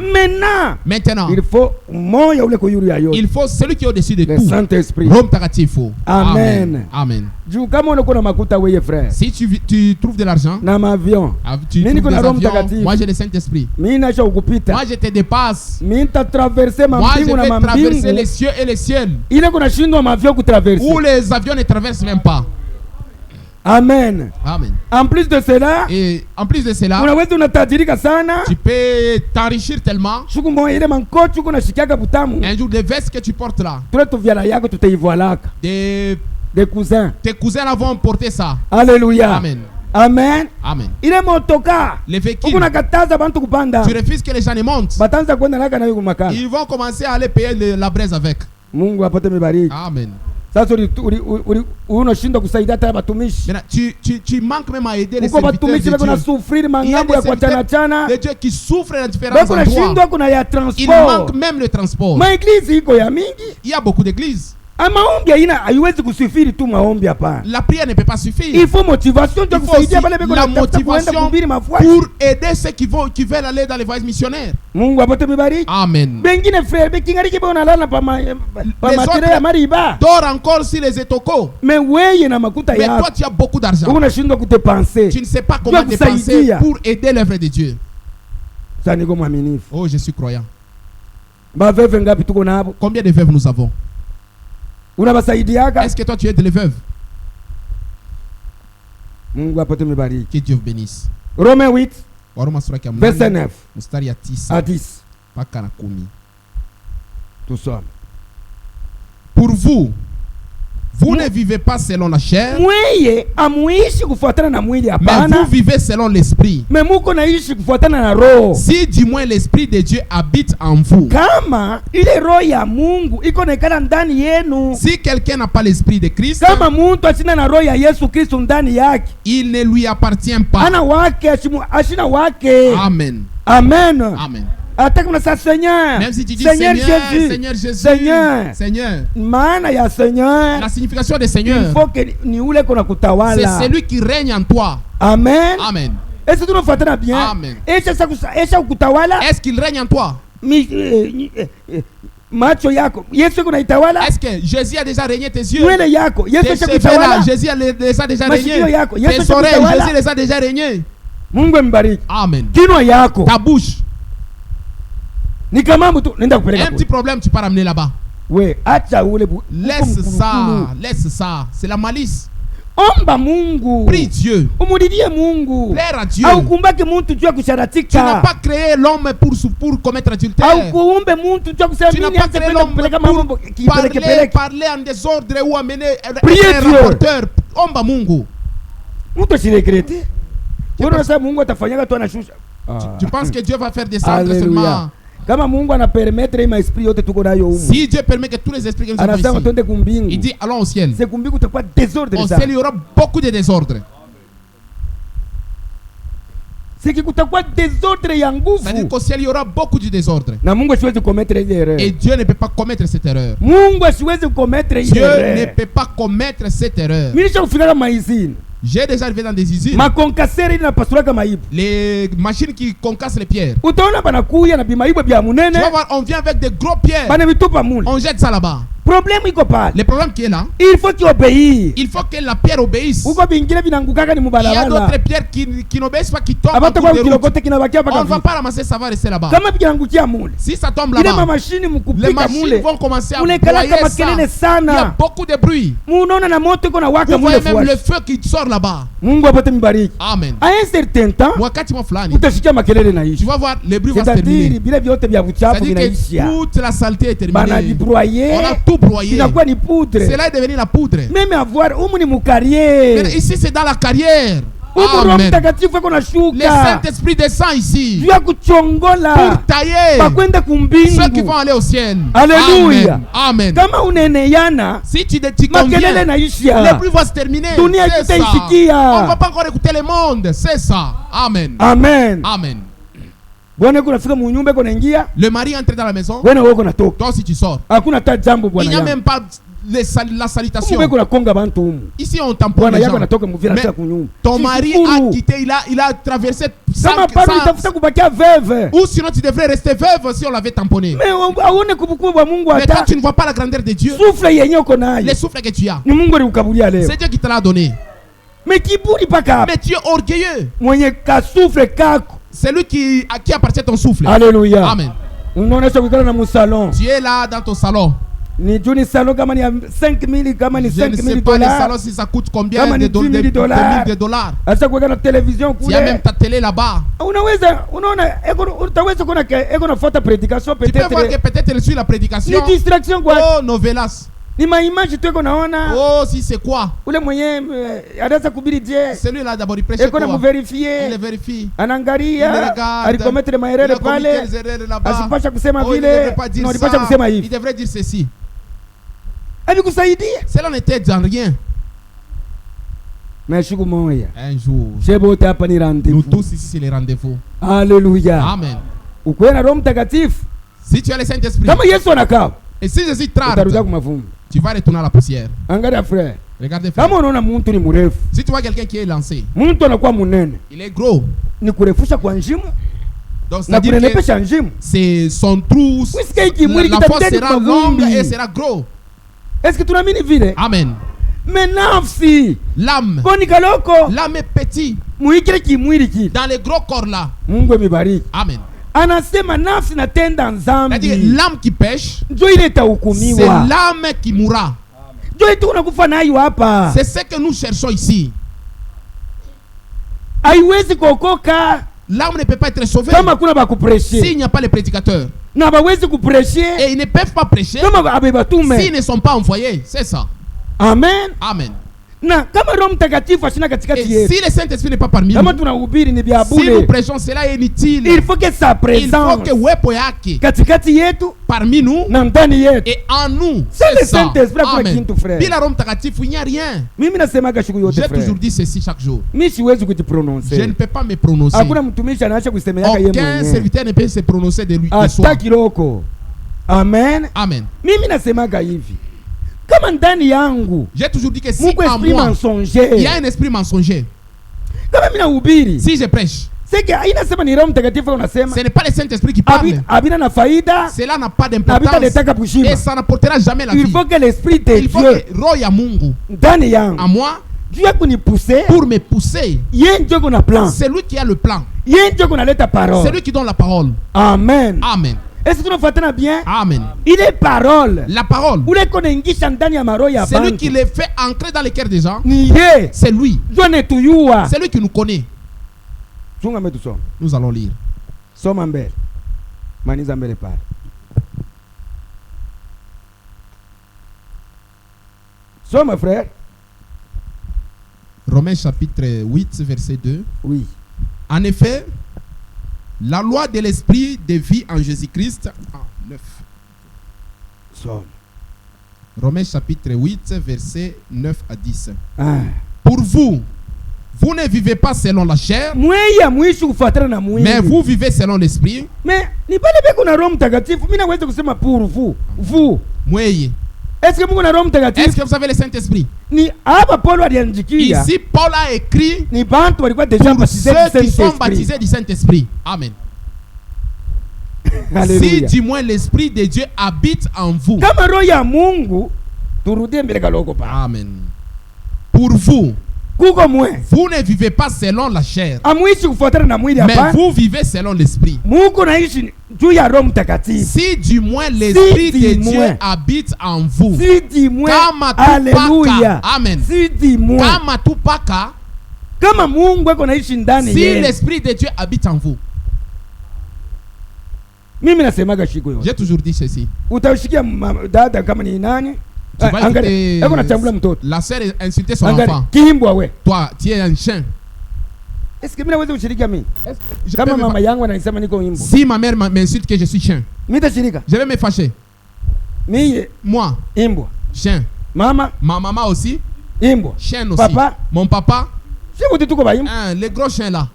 Maintenant,
Il faut moya ule kuyuru ya yote.
il faut celui qui est au-dessus de
Le
tout.
Saint-Esprit.
Rome takatifu.
Amen.
Amen.
Juu kama unakuwa na makuta wewe frère.
Si tu trouves de l'argent,
Na mavion.
tu
Mimi niko
trouves
na
des
Roho
avions,
Mtakatifu.
moi j'ai le Saint-Esprit.
Mimi nasha ukupita.
Moi je te dépasse.
Mimi nitatraverser
Moi je
mambingu na
vais traverser
mambingu.
les cieux et les ciels.
Ile kuna shindwa mavio kutraverser.
Où les avions ne traversent même pas.
Amen.
Amen.
En plus de cela,
Et en plus de cela,
unaweza unatajirika sana.
tu peux t'enrichir tellement.
Siku moja ile mankochu kuna shikiaga butamu.
Un jour, les vestes que tu portes là,
Tule tuvyala yako tutaivalaka. Des cousins.
tes cousins là vont porter ça.
Alléluia.
Amen.
Amen.
Amen.
Ile motoka.
Les véhicules,
Kuna kataza bantu kupanda.
tu refuses que les gens ne montent.
Batanza kwenda naka na yuko makala.
Ils vont commencer à aller payer la braise avec.
Mungu apate mibariki.
Amen.
Sasa unashindwa kusaidia hata batumishi.
Maintenant, tu manques même à aider les
Uko
serviteurs de
batumishi bako na
Dieu.
sufriri
Il y a
mangambo
des
ya kuachana
serviteurs
chana.
de Dieu qui souffrent dans différents
Bako na
endroits.
shindwa kuna ya
Il
transport.
manque même le transport.
Maeglizi iko ya mingi.
Il y a beaucoup d'églises.
Maombi haina haiwezi kusifiri tu maombi hapana.
La prière ne peut pas suffire.
Il faut motivation
Il
de
faut aussi
kusaidia pale beko
la
na tafuta kuenda
motivation
kuhubiri mafuashi.
pour aider ceux qui veulent aller dans les voyages missionnaires.
Mungu apate mibariki.
Amen.
Bengine frère bekingariki bona lala pa matire ya mariba.
Dors encore sur les étocos.
Mais weye na makuta
Mais toi,
yako.
tu as beaucoup d'argent.
Unashindwa kutepenser.
Tu ne sais pas comment
Dieu
dépenser
kusaidia.
pour aider l'œuvre de Dieu.
Sasa niko mwaminifu.
Oh, je suis croyant.
Baveve ngapi tuko nabo?
Combien de veuves nous avons?
Unabasaidiaga?
Est-ce que toi, tu aides les veuves?
Mungu apate mibariki.
Que Dieu vous bénisse.
Romains 8
Waroma sura ya
verset
8
9
mstari ya 9
à 10.
mpaka na 10.
Tusome.
Pour vous, vous ne vivez pas selon la chair,
mweye amuishi kufuatana na mwili
mais
hapana,
vous vivez selon l'esprit.
me muko naishi kufuatana na roho.
Si du moins l'esprit de Dieu habite en vous.
Kama ile roho ya Mungu iko naikala ndani yenu,
Si quelqu'un n'a pas l'esprit de Christ,
kama muntu asina na roho ya Yesu Kristo ndani yake,
il ne lui appartient pas.
ana wake ashina wake.
Amen.
Amen.
Amen.
Ataka na sa Seigneur.
Même si tu dis
Seigneur
Seigneur,
Jésus.
Seigneur Jésus,
Seigneur.
Seigneur.
Maana ya Seigneur,
La signification de
il
Seigneur,
faut que ni ule kona
c'est
kutawala.
celui qui règne en toi.
Amen.
Amen.
Est-ce que tunafuatana bien?
Amen.
Esha kutawala
Est-ce qu'il règne en toi?
macho yako Yesu iko naitawala.
Est-ce que Jésus a déjà régné tes yeux?
Nywele yako Yesu
Tes
esha
cheveux là,
kutawala.
Jésus les a déjà
Masikio
régnés.
yako, Yesu
Tes oreilles,
kutawala.
Jésus les a déjà régnés.
Mungu mbariki.
Amen.
Kinwa yako
Ta bouche,
ni kama mtu nenda
un
kupeleka
petit problème, tu peux ramener là-bas.
we, acha ule
Laisse ça, c'est la malice.
omba Mungu,
Prie Dieu,
umudidie Mungu,
plaire à Dieu.
au kumbake muntu jua
Tu n'as
kusharatika,
pas créé l'homme pour commettre
au
adultère.
kuumbe muntu jua kusema
Tu n'as
mimi
pas
anze
créé
kwenda
l'homme
kupeleka mambo
pour
kipeleke peleke.
parler en désordre ou amener
Priez
un
Dieu.
rapporteur. Omba Mungu.
Mtu asiregrete. Wewe unasema Mungu atafanyaga tu anashusha.
Tu penses que Dieu va faire descendre
Alléluia.
seulement?
Kama Mungu anapermettre hii maesprit yote tuko nayo humu,
Si Dieu permet que tous les esprits que nous avons
anasema
ici,
twende kumbingu,
il dit allons au ciel.
c'est kumbingu utakuwa désordre
Au
sana.
ciel, il y aura beaucoup de désordre.
C'est que kutakuwa désordre ya
C'est-à-dire
nguvu.
qu'au ciel, il y aura beaucoup de désordre.
Na Mungu asiwezi commettre ile erreur.
Et Dieu ne peut pas commettre cette erreur.
Mungu asiwezi commettre ile
Dieu ne
erreur.
peut pas commettre cette erreur.
Mimi nishakufika kama izini.
J'ai déjà arrivé dans des usines.
Makonkaseri inapasula kama hivi.
Les machines qui concassent les pierres.
Utaona banakuya na bimaibo bya
Tu
munene,
vas voir, on vient avec des gros pierres.
bana vitupa mule.
On jette ça là-bas.
Problème iko pale.
Le problème qui est là,
Il faut qu'il obéisse.
il faut que la pierre obéisse.
Uko bingine binangukaka ni
Il y a
mubalabala.
d'autres pierres qui n'obéissent pas, qui tombent en
Abata
cours
kwa
de route.
kilokote kinabakia
On ne
paka
va
vita.
pas ramasser, ça va rester là-bas.
Kama binangukia mule.
Si ça tombe
Ile
là-bas,
mamashini
les
mukupika
machines
mule.
vont commencer à
Mule
broyer
kalaka
ça.
makelele
Il y a
sana.
beaucoup de bruit.
Munaona na moto iko na waka
Vous
mule
voyez même le
fuashi.
feu qui sort là-bas.
Mungu apate mbariki.
Amen.
À un certain temps,
Wakati mwa fulani,
utashikia makelele na
tu
ishi.
vas voir, le bruit va se
C'est-à-dire
terminer.
vile vyote vya buchafu
C'est-à-dire
vinaishia.
que toute la saleté est terminée.
Bana dibroyer.
On a tout broyé.
Inakuwa ni poudre.
Cela est devenu la poudre.
Meme avoir umu ni
Mais
mukarriere.
ici, c'est dans la carrière.
Umu Roho
Amen.
Mtakatifu iko
Le
nashuka.
Saint-Esprit descend ici
Juu ya kuchongola.
pour tailler
Bakwenda
ceux qui
kumbingu.
vont aller au ciel.
Alléluia.
Amen. Amen.
Kama uneneyana,
Si tu
makelele
conviens,
naishia.
le bruit va se terminer.
Dunia
C'est ça.
tutaisikia.
On ne va pas encore écouter le monde. C'est ça. Amen.
Amen.
Amen.
Bwana yuko nafika mu nyumba yuko naingia,
Le mari entre dans la maison.
wewe wewe uko natoka.
Toi aussi, tu sors.
Hakuna hata jambo
Il
bwana
n'y a
yangu.
même pas la salutation.
Wewe uko nakonga bantu humu.
Ici, on tamponne
Bwana
les
yako
gens.
anatoka muvira
Mais
sasa kunyumba.
ton mari a quitté, il a traversé
Kama bado itafuta kubakia veve.
ou sinon tu devrais rester veuve si on l'avait tamponné.
Mais aone kubukubu wa Mungu
Mais toi,
hata.
tu ne vois pas la grandeur de Dieu.
Souffle yenyewe uko nayo.
Les souffles que tu as.
Ni Mungu alikukabulia leo.
C'est Dieu qui te l'a donné.
Mais kiburi paka hapa.
Mais tu es orgueilleux.
Mwenye kasufle kako.
C'est lui à qui appartient ton souffle.
Alléluia.
Amen.
Unaonesha kukala na musalon.
Tu es là dans ton salon.
Ni juni salon kama ni ya 5000 kama ni
Je ne sais
5000
pas les
dollars.
salons si ça coûte combien
Kama ni
de
10 000
de
dollars.
dollars.
Asa kuweka na television
Tu as même
kule.
ta télé là-bas.
Unaweza unaona utaweza kuona eko nafuata predication
Tu peux voir que
peut-être.
peut-être elle suit la prédication.
Ni distraction kwa.
Oh, novelas.
Ni maimage tu eko naona.
Oh, si c'est quoi?
Ule mwenye anaweza kubiri je.
Celui-là d'abord il prêche
Eko na
quoi? Il
muverifier.
le vérifie. Il
Anaangalia.
regarde.
Alikometre
Il
maerere
a commis
pale.
quelles erreurs là-bas.
Asipasha kusema
Oh, il ne
vile.
devrait pas dire
Non,
ça.
alipasha kusema
Il
hivi.
devrait dire ceci.
Abikusaidia.
Cela n'était dans rien.
Mais siku moja.
Un jour,
Shebote hapa ni
nous
rendez-vous.
tous ici, c'est les rendez-vous.
Alléluia.
Amen.
Ukuwe na Roho Mtakatifu.
Si tu as le Saint-Esprit,
Kama Yesu anakaa,
et si Jésus traite,
utarudia kwa mavumbi.
tu vas retourner à la poussière.
Angalia frère.
Regardez, frère.
Kama unaona mtu ni mrefu,
Si tu vois quelqu'un qui est lancé,
mtu anakuwa munene,
il est gros.
ni kurefusha kwa njimu
Donc,
na
c'est-à-dire que
kunenepesha njimu.
c'est son trou,
Wisikia hiki mwili
la force
kitamteni
sera
kwa
longue
vumbi.
et sera gros.
Est-ce que tunaamini vile?
Amen.
Mais nafsi
L'âme,
koni kaloko
l'âme est petite
muikile kimwili kile.
dans les gros corps là.
Mungu amebariki.
Amen.
Anasema nafsi natenda
C'est-à-dire
nzambi.
l'âme qui pêche,
Ndio ile
c'est
itahukumiwa.
l'âme qui mourra.
Ndio itu unakufa nayo hapa.
C'est ce que nous cherchons ici.
Haiwezi kuokoka
L'âme ne peut pas être sauvée
kama kuna bakupreshe.
s'il n'y a pas les prédicateurs.
na bawezi kuprêcher
Et ils ne peuvent pas prêcher
kama abebatume.
s'ils ne sont pas envoyés. C'est ça.
Amen.
Amen.
Na kama Roho Mtakatifu ashina
Et
katikati yetu,
si le Saint-Esprit n'est pas parmi nous,
kama tunahubiri ni vya
si nous
bure,
prêchons, cela est inutile.
il faut que sa
Il faut
présence
que uwepo yake
katikati yetu
parmi nous
na ndani yetu.
et en nous.
C'est le
C'est ça.
Saint-Esprit hakuna
Amen.
kitu, frère.
Bila Roho Mtakatifu, il n'y a rien.
Mimi nasemaga siku yote
J'ai
frère,
toujours dit ceci chaque jour.
mimi siwezi
Je ne
kujiprononcer.
peux pas me prononcer.
Hakuna mtumishi anaacha kusemeaka yeye
Aucun
mwenyewe
serviteur ne peut se prononcer de lui de
hata
soi.
kiloko. Amen.
Amen.
Mimi nasemaga hivi, kama ndani yangu
J'ai toujours dit que si
muko
en
esprit
moi,
mensonger,
il y a un esprit mensonger,
kama mimi nahubiri,
si je prêche,
sike inasema ni Roho Mtakatifu unasema
ce n'est pas le Saint-Esprit qui parle.
abina na faida,
Cela n'a pas
abita
d'importance
letaka
et
bushima.
ça n'apportera jamais la
Il
vie.
faut que l'esprit de
Il faut
Dieu
que Roho ya Mungu
ndani
en
yangu
moi
juu ya kunipousser,
pour me pousser.
yeye ndio kuna plan,
C'est lui qui a le plan.
yeye ndio kunaleta
C'est
parole.
lui qui donne la parole.
Amen.
Amen.
Est-ce que tunafuatana bien?
Amen.
Ile parole
La parole,
ule konaingisha ndani ya maroho ya
c'est lui
bantu
qui les fait entrer dans les cœurs des gens.
ni ye
C'est lui.
ndio anetuyua.
C'est lui qui nous connaît.
Chunga mbele tusome,
Nous allons lire.
soma mbele, maniza mbele pale. Soma frère.
Romains chapitre 8, verset 2.
Oui.
En effet, la loi de l'esprit de vie en Jésus-Christ. 9.
Soma.
Romains chapitre 8, verset 9 à 10.
Ah.
Pour vous, vous ne vivez pas selon la chair,
Mweye amwishi kufuatana na mwili.
mais vous vivez selon l'esprit.
Mais ni pale beko na Roho Mtakatifu, mimi naweza kusema pour vous.
Mweye.
Est-ce que Mungu na Roho
Est-ce
Mtakatifu?
que vous avez le Saint-Esprit?
Ni hapa Paulo aliandikia.
Ici, Paul a écrit
Ni bantu walikuwa deja
pour
baptisés
ceux
du
qui sont
Saint-Esprit.
baptisés du Saint-Esprit. Amen. Si
Haleluya.
du moins l'Esprit de Dieu habite en vous.
Kama roho ya Mungu, turudie mbele kaloko pa.
Amen. Pour vous,
Kuko mwe.
vous ne vivez pas selon la chair,
Amwishi kufuatana na mwili
mais
hapa.
vous vivez selon l'Esprit.
Mungu naishi juu ya Roho Mtakatifu.
Si du moins l'Esprit
Si
de
du
Dieu
moins.
habite en vous.
Si dimwe.
Kama tu
Haleluya.
paka. Amen.
Si dimwe.
Kama tu paka,
Kama Mungu eko naishi ndani
si
yenu.
l'Esprit de Dieu habite en vous.
Mimi nasemaga shiko yote.
J'ai toujours dit ceci.
Utashikia dada kama ni nani?
Tu vas
Angalia,
écouter
eko nachambula mtoto.
la sœur insulter son
Angalia,
enfant.
kimbwa we.
Toi, tu es un chien.
Est-ce que mimi naweza kushirika mimi?
Je
Kama
peux me
mama yangu ananisema niko imbo.
Si ma mère m'insulte que je suis chien,
Mimi tashirika.
je vais me fâcher.
Mimi
Moi,
imbo.
chien.
Mama
Ma maman aussi,
imbo.
chien aussi.
Papa.
Mon papa,
Sio tuko ba imbo.
les gros chiens là.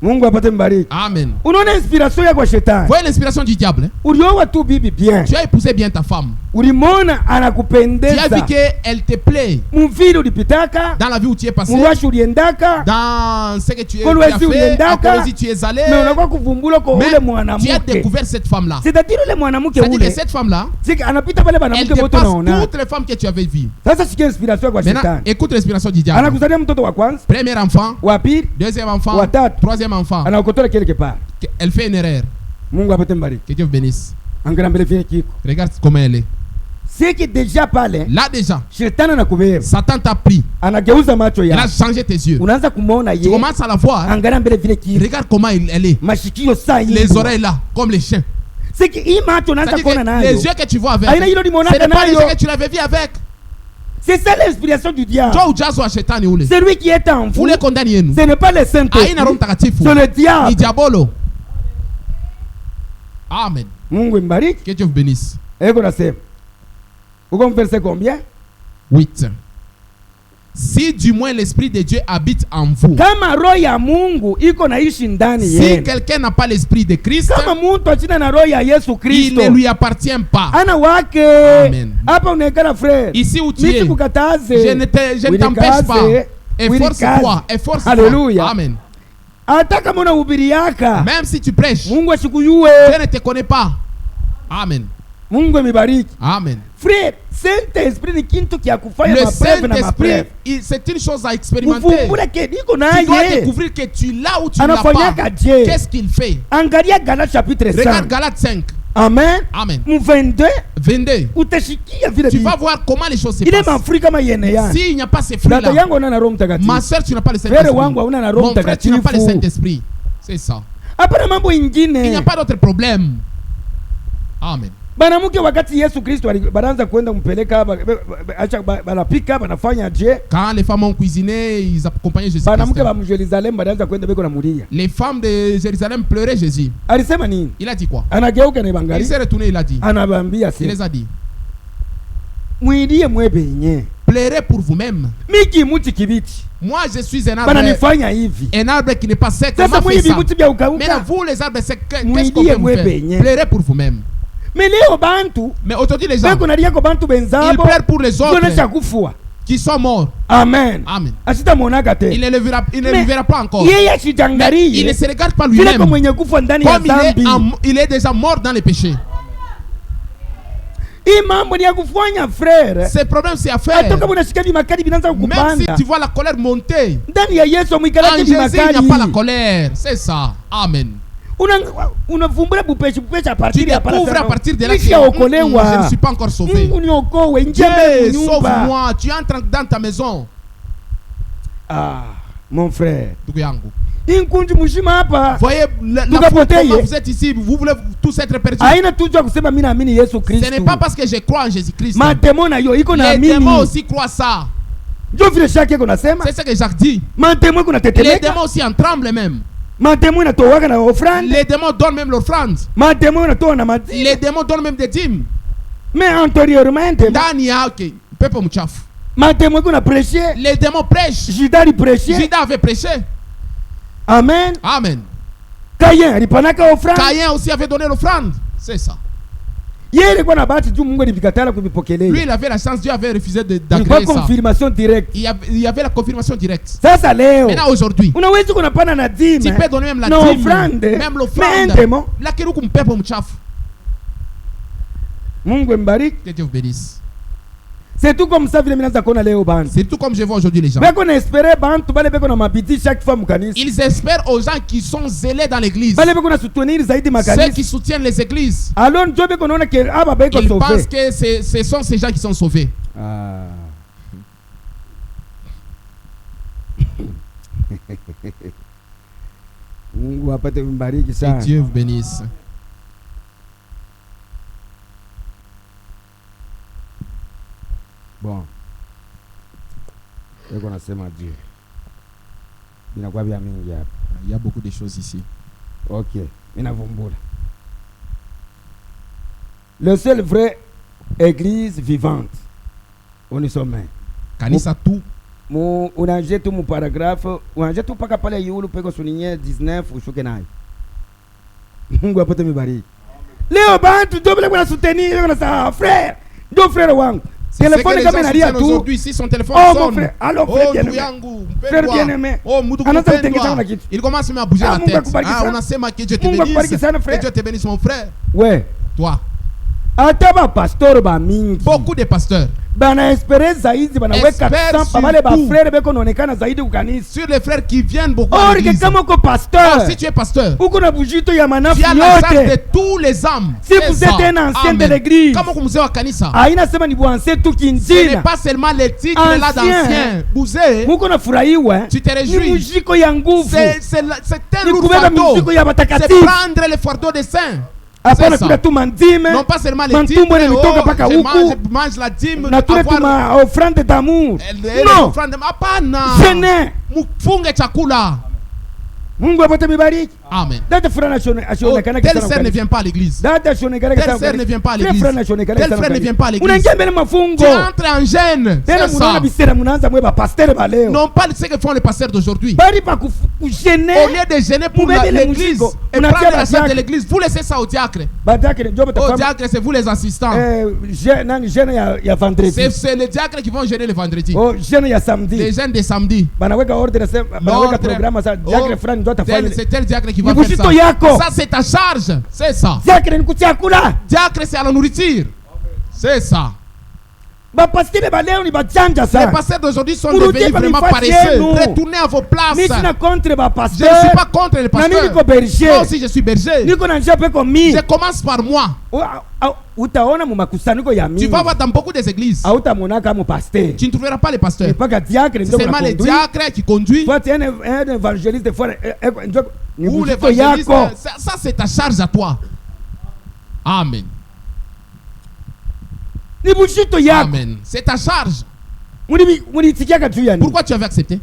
Mungu apate mbariki.
Amen.
Unaona inspiration ya kwa shetani.
Voyez l'inspiration du diable. Hein?
Ulioa tu bibi bien.
Tu as épousé bien ta femme.
Ulimona
Tu as vu
anakupendeza.
qu'elle te plaît
Mvili ulipitaka.
dans la vie où tu es passé,
Mwashi uliendaka.
dans ce que tu as
Kolwezi
fait, à
uliendaka.
Kolwezi tu es allé.
Mais unakuwa kuvumbula kwa
Mais
ule
tu as
mwanamke.
découvert cette femme-là.
C'est-à-dire ule mwanamke
C'est-à-dire que
ule.
cette femme-là,
Sika anapita pale
elle
banamuke wote
dépasse
naona.
toutes les femmes que tu avais vues.
Sasa sikia inspiration kwa
Maintenant,
shetani.
écoute l'inspiration du diable.
Anakuzalia mtoto wa kwanza,
Premier enfant,
wa pili,
deuxième enfant,
Watatu.
troisième enfant.
anaokotola kile kipaa.
Elle fait une erreur.
Mungu apate mbariki.
Que Dieu vous bénisse.
Angalia mbele vile kiko.
Regarde comment elle est.
C'est que déjà pale
Là déjà,
shetani anakubeba.
Satan t'a pris.
Anageuza macho
Il a
yako.
changé tes yeux.
Unaanza kumuona
Tu
yeye.
commences à la voir.
Angalia mbele vile kiko.
Regarde comment elle est.
Mashikio saa hii.
Les oreilles là, comme les chiens.
C'est que hii macho unaanza
C'est-à-dire
kuona
que
nayo.
les yeux que tu vois avec,
Aina hilo
ce
limonaka
n'est pas les
nayo.
yeux que tu l'avais vu avec.
C'est ça l'inspiration du diable.
Toi ou Jazo à Shetani ule.
Celui qui est en vous,
Vous les condamnez nous.
ce n'est pas le Saint-Esprit.
Aina Roho Mtakatifu.
C'est le
Ni
diable.
diabolo. Amen.
Mungu mbariki.
Que Dieu vous bénisse.
Eko nasema. Uko verset combien?
8. Si du moins l'Esprit de Dieu habite en vous.
Kama roho ya Mungu iko naishi ndani
Si
yenu.
quelqu'un n'a pas l'Esprit de Christ,
Kama mtu achina na roho ya Yesu
il
Kristo.
ne lui appartient pas.
Ana wake.
Amen.
Hapa unaekana frère.
Ici où tu
Miti
es,
kukataze.
je ne t'empêche pas. Efforce-toi. Efforce-toi.
Alléluia.
Amen.
Hata kama unahubiri yaka.
Même si tu prêches,
Mungu asikujue.
Dieu ne te connaît pas. Amen.
Mungu amibariki.
Amen.
Frère, Saint-Esprit ni kintu kia kufanya
Le
mapreve na
Saint-Esprit,
mapreve.
c'est une chose à expérimenter.
Uvumbule ke niko
Tu dois
naye.
découvrir que tu l'as ou tu ne l'as
Anafanyaka
pas.
Dieu.
Qu'est-ce qu'il fait?
Angalia Galates chapitre 5.
Regarde Galates 5.
Amen.
Amen.
Mu 22
22.
utashikia vile
Tu
vile.
vas voir comment les choses se
Ile
passent.
mafuri kama yene yana.
S'il n'y a pas ces
Dada
fruits-là,
yangu ana na Roho Mtakatifu.
ma soeur, tu n'as pas le
Frère
Saint-Esprit.
wangu hauna na Roho
Mon frère, tu n'as pas le
Mtakatifu.
Saint-Esprit. C'est ça.
hapana mambo
Il n'y
ingine.
a pas d'autre problème. Amen.
Banamuke wakati Yesu Kristo banaanza kwenda mpeleka acha banapika banafanya je,
Quand les femmes ont cuisiné, ils accompagnaient Jésus.
banamuke ba Jerusalem banaanza kwenda beko na mulia.
Les femmes de Jérusalem pleuraient Jésus.
Alisema nini?
Il a dit quoi?
Anageuka na
Il
bangali
s'est retourné, il a dit.
anabambia
Il
si
les a dit.
mwidie mwebenye
Pleurez pour vous-même.
miki muti kibiti
Moi, je suis un arbre.
bananifanya hivi.
Un arbre qui n'est pas sec.
Sasa
Comment fait
mwivi
ça?
muti bya
Maintenant,
ukauka.
vous, les arbres secs, qu'est-ce
Mwidie
qu'on peut vous
mwebenye.
faire? Pleurez pour vous-même.
Mais leo bantu
Mais aujourd'hui, les gens,
beko nalia kwa bantu
ils
benzabo
pleurent pour les
kuonesha
autres
kufua.
qui sont morts.
Amen.
Amen.
Asita monaka te.
Il ne le verra, il ne
Mais
le verra pas encore.
Yeye
Il ne
ashitangalie
se regarde pas
vile
lui-même.
kwa mwenye kufa ndani ya
Comme
dhambi.
il est déjà mort dans les péchés.
Hii mambo ni ya kufanya frere.
Ce problème, c'est à faire.
Atoka munashika bimakali binaanza
Même si
kukupanda.
tu vois la colère monter,
Ndani ya Yesu
en
mwikalake
Jésus, il n'y a pas la
bimakali.
colère. C'est ça. Amen.
Unavumbura bupeshi bupeshi a
Tu
partir ya pala
découvres à
sana.
partir de là que
Nisha okolewa.
je ne suis pas encore sauvé.
Mungu niokoe njebe
Dieu,
munyumba.
sauve-moi. Tu entres dans ta maison.
Ah, mon frère.
Ndugu yangu.
Inkunji mshima hapa.
Voyez la
Tukapoteye.
comment vous êtes ici, vous voulez tous être perdus.
Haina tujua kusema mimi naamini Yesu
Ce
Kristo.
n'est pas parce que je crois en Jésus-Christ.
Matemo na yo iko
Les démons
naamini.
aussi croient ça.
Ndio vile shake iko nasema.
C'est ce que Jacques dit.
Matemo iko
Les
natetemeka.
démons aussi en tremblent même.
Matemo inatowaka na offrande.
Les démons donnent même l'offrande.
Matemo inatoa na madini.
Les démons donnent même des dîmes.
Mais antérieurement,
Ndani yake pepo mchafu.
matemo iko na prêcher.
Les démons prêchent.
Judas prêcher.
Judas avait prêché.
Amen.
Amen.
Caïn alipanaka offrande.
Caïn aussi avait donné l'offrande. C'est ça.
Yeye alikuwa na bahati tu Mungu alivikatala
Lui,
kuvipokelea.
il avait la chance. Dieu avait refusé
Ilikuwa
d'agréer ça.
confirmation directe.
Il y avait la confirmation directe.
Sasa leo
Maintenant, aujourd'hui,
unaweza kunapana na dime.
tu peux donner même la
na
dîme.
offrande.
Même
Mais
l'offrande.
ndemo.
Lakini huku mpepo mchafu.
Mungu mbariki.
Que Dieu vous bénisse.
C'est tout comme ça vile minaanza kuona leo bantu.
C'est tout comme je vois aujourd'hui les gens.
Beko na espérer bantu bale beko na mabidi chaque fois mukanisa.
Ils espèrent aux gens qui sont zélés dans l'église.
Bale beko na soutenir zaidi
Ceux
makanisa.
qui soutiennent les églises.
Alors ndio beko naona ke aba beko
Ils pensent
sauvé.
que ce sont ces gens qui sont sauvés.
Ah. Mungu apate mbariki
Que
sana.
Dieu vous bénisse.
Bon. Beko nasema Dieu. Binakuwa vya mingi hapa.
Il y a beaucoup de choses ici.
Ok, minavumbula. Le seul vrai église vivante on sommet.
Kanisa tu.
Unaje tu mu paragraphe, unaje tu paka pale yulu peko suninye 19 ushuke nayo. Mungu apate mibariki. Leo bantu ndio bile kuna soutenir kuna sa frère. Ndio frère wangu. Téléphone kama inalia tu.
Aujourd'hui si son téléphone
Oh mon
sonne.
frère, allô
Oh
frère bien-aimé.
ndugu yangu,
Frère
mpendwa.
bien-aimé.
Oh mtu
Anaanza kutengeneza na kitu.
Il commence même à bouger la
Mungu
tête.
akubariki
Ah,
sana.
on a sema que Dieu te
Mungu akubariki
bénisse.
sana, frère.
Que Dieu te bénisse mon frère.
Ouais.
Toi.
Ata ba pasteur ba mingi.
Beaucoup de pasteurs.
Bana espere zaidi banaweka
Espère
sampa wale ba
surtout.
frère beko naonekana zaidi kukanisa.
Sur les frères qui viennent beaucoup à
Or que
l'église.
kama uko
Oh,
pasteur,
si tu es pasteur,
uko na bujito ya manafu
tu as la charge de
yote.
tous les âmes.
Si
C'est
vous
ça.
êtes un ancien
Amen.
de l'église,
Kama kumzee wa kanisa.
haina sema ni bwanse tu
Ce n'est
kinjina.
pas seulement les titres là
Ancien.
d'anciens. Bouzé,
Muko na furahiwa.
tu te
Ni
réjouis.
mujiko ya nguvu.
C'est un
Ni
lourd
kubeba
fardeau.
muziko ya
C'est
batakatifu.
prendre le fardeau des saints.
Hapana
C'est
kula
ça.
tu mandime.
Non pas seulement les
Mantumbo
titres.
yanitoka paka
Je
huku.
mange la dîme.
Na tule tu
avoir
ma offrande d'amour.
non.
Non.
Hapana.
Jene.
Mfunge chakula.
Mungu apate mibariki.
Amen.
Dada fulani
Oh,
ashionekana
tel frère ne vient pas à l'église.
Dada ashionekana
Tel frère ne vient pas à l'église. Tel frère ne vient pas à l'église.
Unaingia mbele
Tu
mafungo.
entres en gêne.
Tena
C'est
munaona
ça.
bisera munaanza mwe ba pasteur ba leo.
Non pas ce que font les pasteurs d'aujourd'hui.
Bari pa kujene.
Au lieu de gêner pour
Mubebe le
l'église
mzigo.
et
Unatia
prendre la
ba
charge de
diacre.
l'église, vous laissez ça au diacre.
Badake ndio
Au
batafahamu.
diacre, c'est vous les assistants.
Nani jeune ya vendredi.
C'est les diacres qui vont gêner le vendredi.
Oh jeune ya
Les
samedi.
jeunes de samedi.
Banaweka ordre na sema banaweka
L'ordre.
programme sa
Oh,
diacre fulani ndio atafanya.
C'est tel diacre qui va
Ni
faire
bujito
ça.
yako.
Ça, c'est ta charge. C'est ça.
Diacre ni kuchakula.
Diacre, c'est à la nourriture. C'est ça.
Ba pasteur ba leo ni bajanja
Les
sana.
pasteurs d'aujourd'hui sont
Murudie
devenus
pa
vraiment
mifasi
paresseux.
yenu.
Retournez à vos places.
Mimi sina contre ba
Je
pasteur.
ne suis pas contre les
Na nini
pasteurs.
niko berger.
Moi aussi, je suis berger.
Niko na njia peko mi.
Je commence par moi.
Utaona mu makusanyiko ya
Tu
mingi.
vas voir dans beaucoup des églises.
Hautamuona kama pasteur.
Tu ne trouveras pas les pasteurs.
Mpaka diacre
C'est
ndio
seulement les
anakonduit.
diacres qui conduisent.
Toi tu es un évangéliste de fois Ni
Ou
bujito
l'évangéliste,
yako.
ça c'est ta charge à toi. Amen.
Ni bujito yako.
Amen. C'est ta charge.
Mulitikiaka juu ya nini?
Pourquoi tu avais accepté?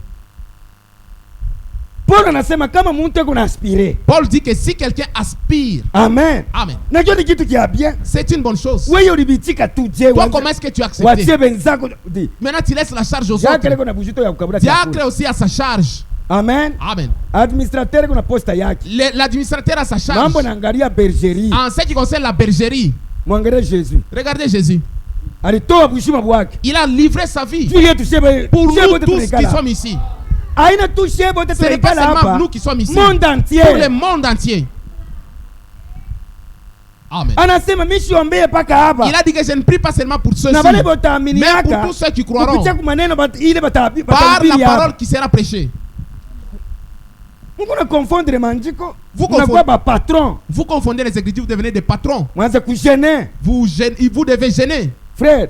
Paul anasema kama mtu yuko na aspire.
Paul dit que si quelqu'un aspire,
Amen.
Amen,
Najua ni kitu kia bien.
c'est une bonne chose.
Wewe ulibitika tu je
Toi, comment est-ce que tu as accepté?
watie benzako di.
Maintenant, tu laisses la charge aux
Diakre
autres.
kuna bujito ya kukabula
Diacre
chakula.
aussi a sa charge.
Amen.
Amen.
Administrateur kuna posta yake.
L'administrateur a sa charge.
Mambo naangalia bergerie.
En ce qui concerne la bergerie,
Mwangalie Jésus.
regardez Jésus.
Alitoa bushima bwake.
Il a livré sa vie
Tulie tushebe.
pour nous
tushebe
tous qui
tunekala.
sommes ici.
Aina tushebe wote
Ce n'est pas
tunekala
seulement
hapa.
nous qui sommes ici.
Monde
Pour le
entier.
monde entier. Amen.
Anasema mishiombee paka hapa.
Il a dit que je ne prie pas seulement pour ceux-ci,
Na wale
mais
botaaminiaka.
pour tous ceux qui croiront
Kupitia kwa maneno ile
par la
batahubiri hapa.
parole qui sera prêchée.
Mungu na confondre manjiko.
Vous
Unakuwa ba patron.
Vous confondez les écritures, vous devenez des patrons.
Mwanza kugene.
Vous devez gêner.
Frère,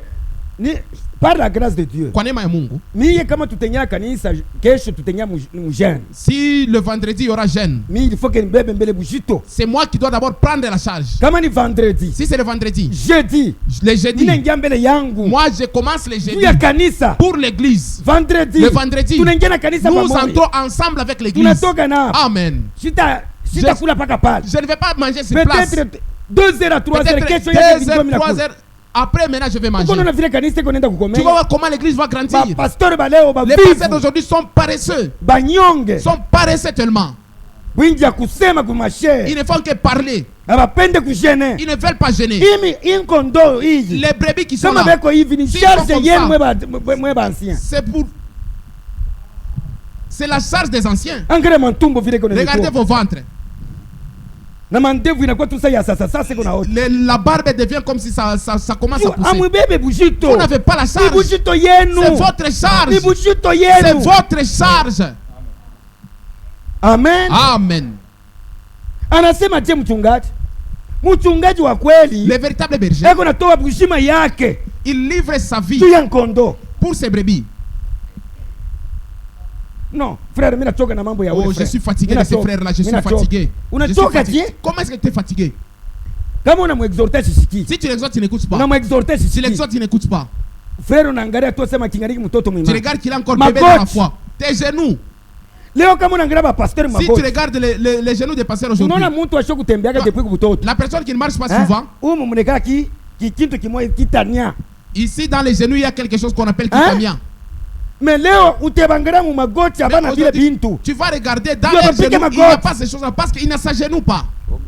ni par la grâce de Dieu.
Kwa neema ya Mungu,
Mie kama tutenya kanisa kesho tutenya mujene.
si le vendredi il y aura jeûne,
Mie il faut que nibebe mbele bujito.
c'est moi qui dois d'abord prendre la charge.
Kama ni vendredi,
Si c'est le vendredi,
jeudi,
les jeudis,
ninaingia mbele yangu.
moi je commence les
Juu
jeudis
ya kanisa.
pour l'église.
Vendredi.
Le vendredi,
Tunaingia na kanisa
nous
pamoja.
entrons ensemble avec l'église.
Tunatoka na.
Amen.
Sita kula paka pale.
Je ne vais pas manger sur place.
Peut-être 2 heures à 3 heures
Peut-être
kesho
2
yake
heures,
ndio mimi
3
nakula.
heures. Après, maintenant, je vais manger.
Uko na vile kanisa iko nenda
Tu vas
kukomea.
voir comment l'église va grandir.
Ba pasteur ba leo ba
Les pasteurs
vivu.
d'aujourd'hui sont paresseux.
Banyonge.
Sont paresseux tellement.
Wingi ya kusema
Ils
kumashe.
ne font que parler.
Abapende kugene.
Ils ne veulent pas gêner.
Imi inkondo hizi.
Les brebis qui sont
Kama
là,
beko hivi ni
S'ils
charge
sont comme
yenu
ça,
mweba ancien.
c'est la charge des anciens.
Angere mantumbo vile kuna.
Regardez vos ventres.
Na mandevu inakuwa tu ya sasa kuna wote.
La barbe devient comme si ça commence à pousser.
Amubebe bujito.
Vous n'avez pas la
Ni
charge.
bujito yenu.
C'est votre charge.
Ni bujito
C'est
yenu.
votre charge.
Amen.
Amen.
Anasema je mchungaji? Mchungaji wa kweli.
Le véritable berger,
Eko natoa bushima yake.
il livre sa vie
Tu ya nkondo.
pour ses brebis.
Non, frère, mimi nachoka na mambo ya
Oh,
wewe.
je suis fatigué de ces frères-là. Je suis fatigué. Je suis
Unachoka
fatigué.
je?
Comment est-ce que tu es fatigué?
Kama unamuexhorter sisiki.
Si tu l'exhortes, tu n'écoutes pas.
Unamuexhorter
Si tu
sisiki.
l'exhortes, tu n'écoutes pas.
Frère, unaangalia tu sema kingariki mtoto
Tu
mwima.
regardes qu'il a encore
Ma
bébé dans la
coach.
foi. Tes genoux.
Leo kama unaangalia ba pasteur
Si tu
magoti.
regardes les genoux des pasteurs aujourd'hui,
Unaona mtu asho kutembeaga depuis kubutoto.
la personne qui ne marche pas souvent,
Umu muneka kitu kimoja kitania.
ici dans les genoux, il y a quelque chose qu'on appelle
Hein?
kitamia.
Mais leo utebangalia mu magoti
Mais
abana vile
aujourd'hui,
bintu.
tu vas regarder dans
Tu vas
les
piquer
genoux,
ma
il n'y a
côte.
pas ces choses-là parce qu'il ne s'agenouille pas.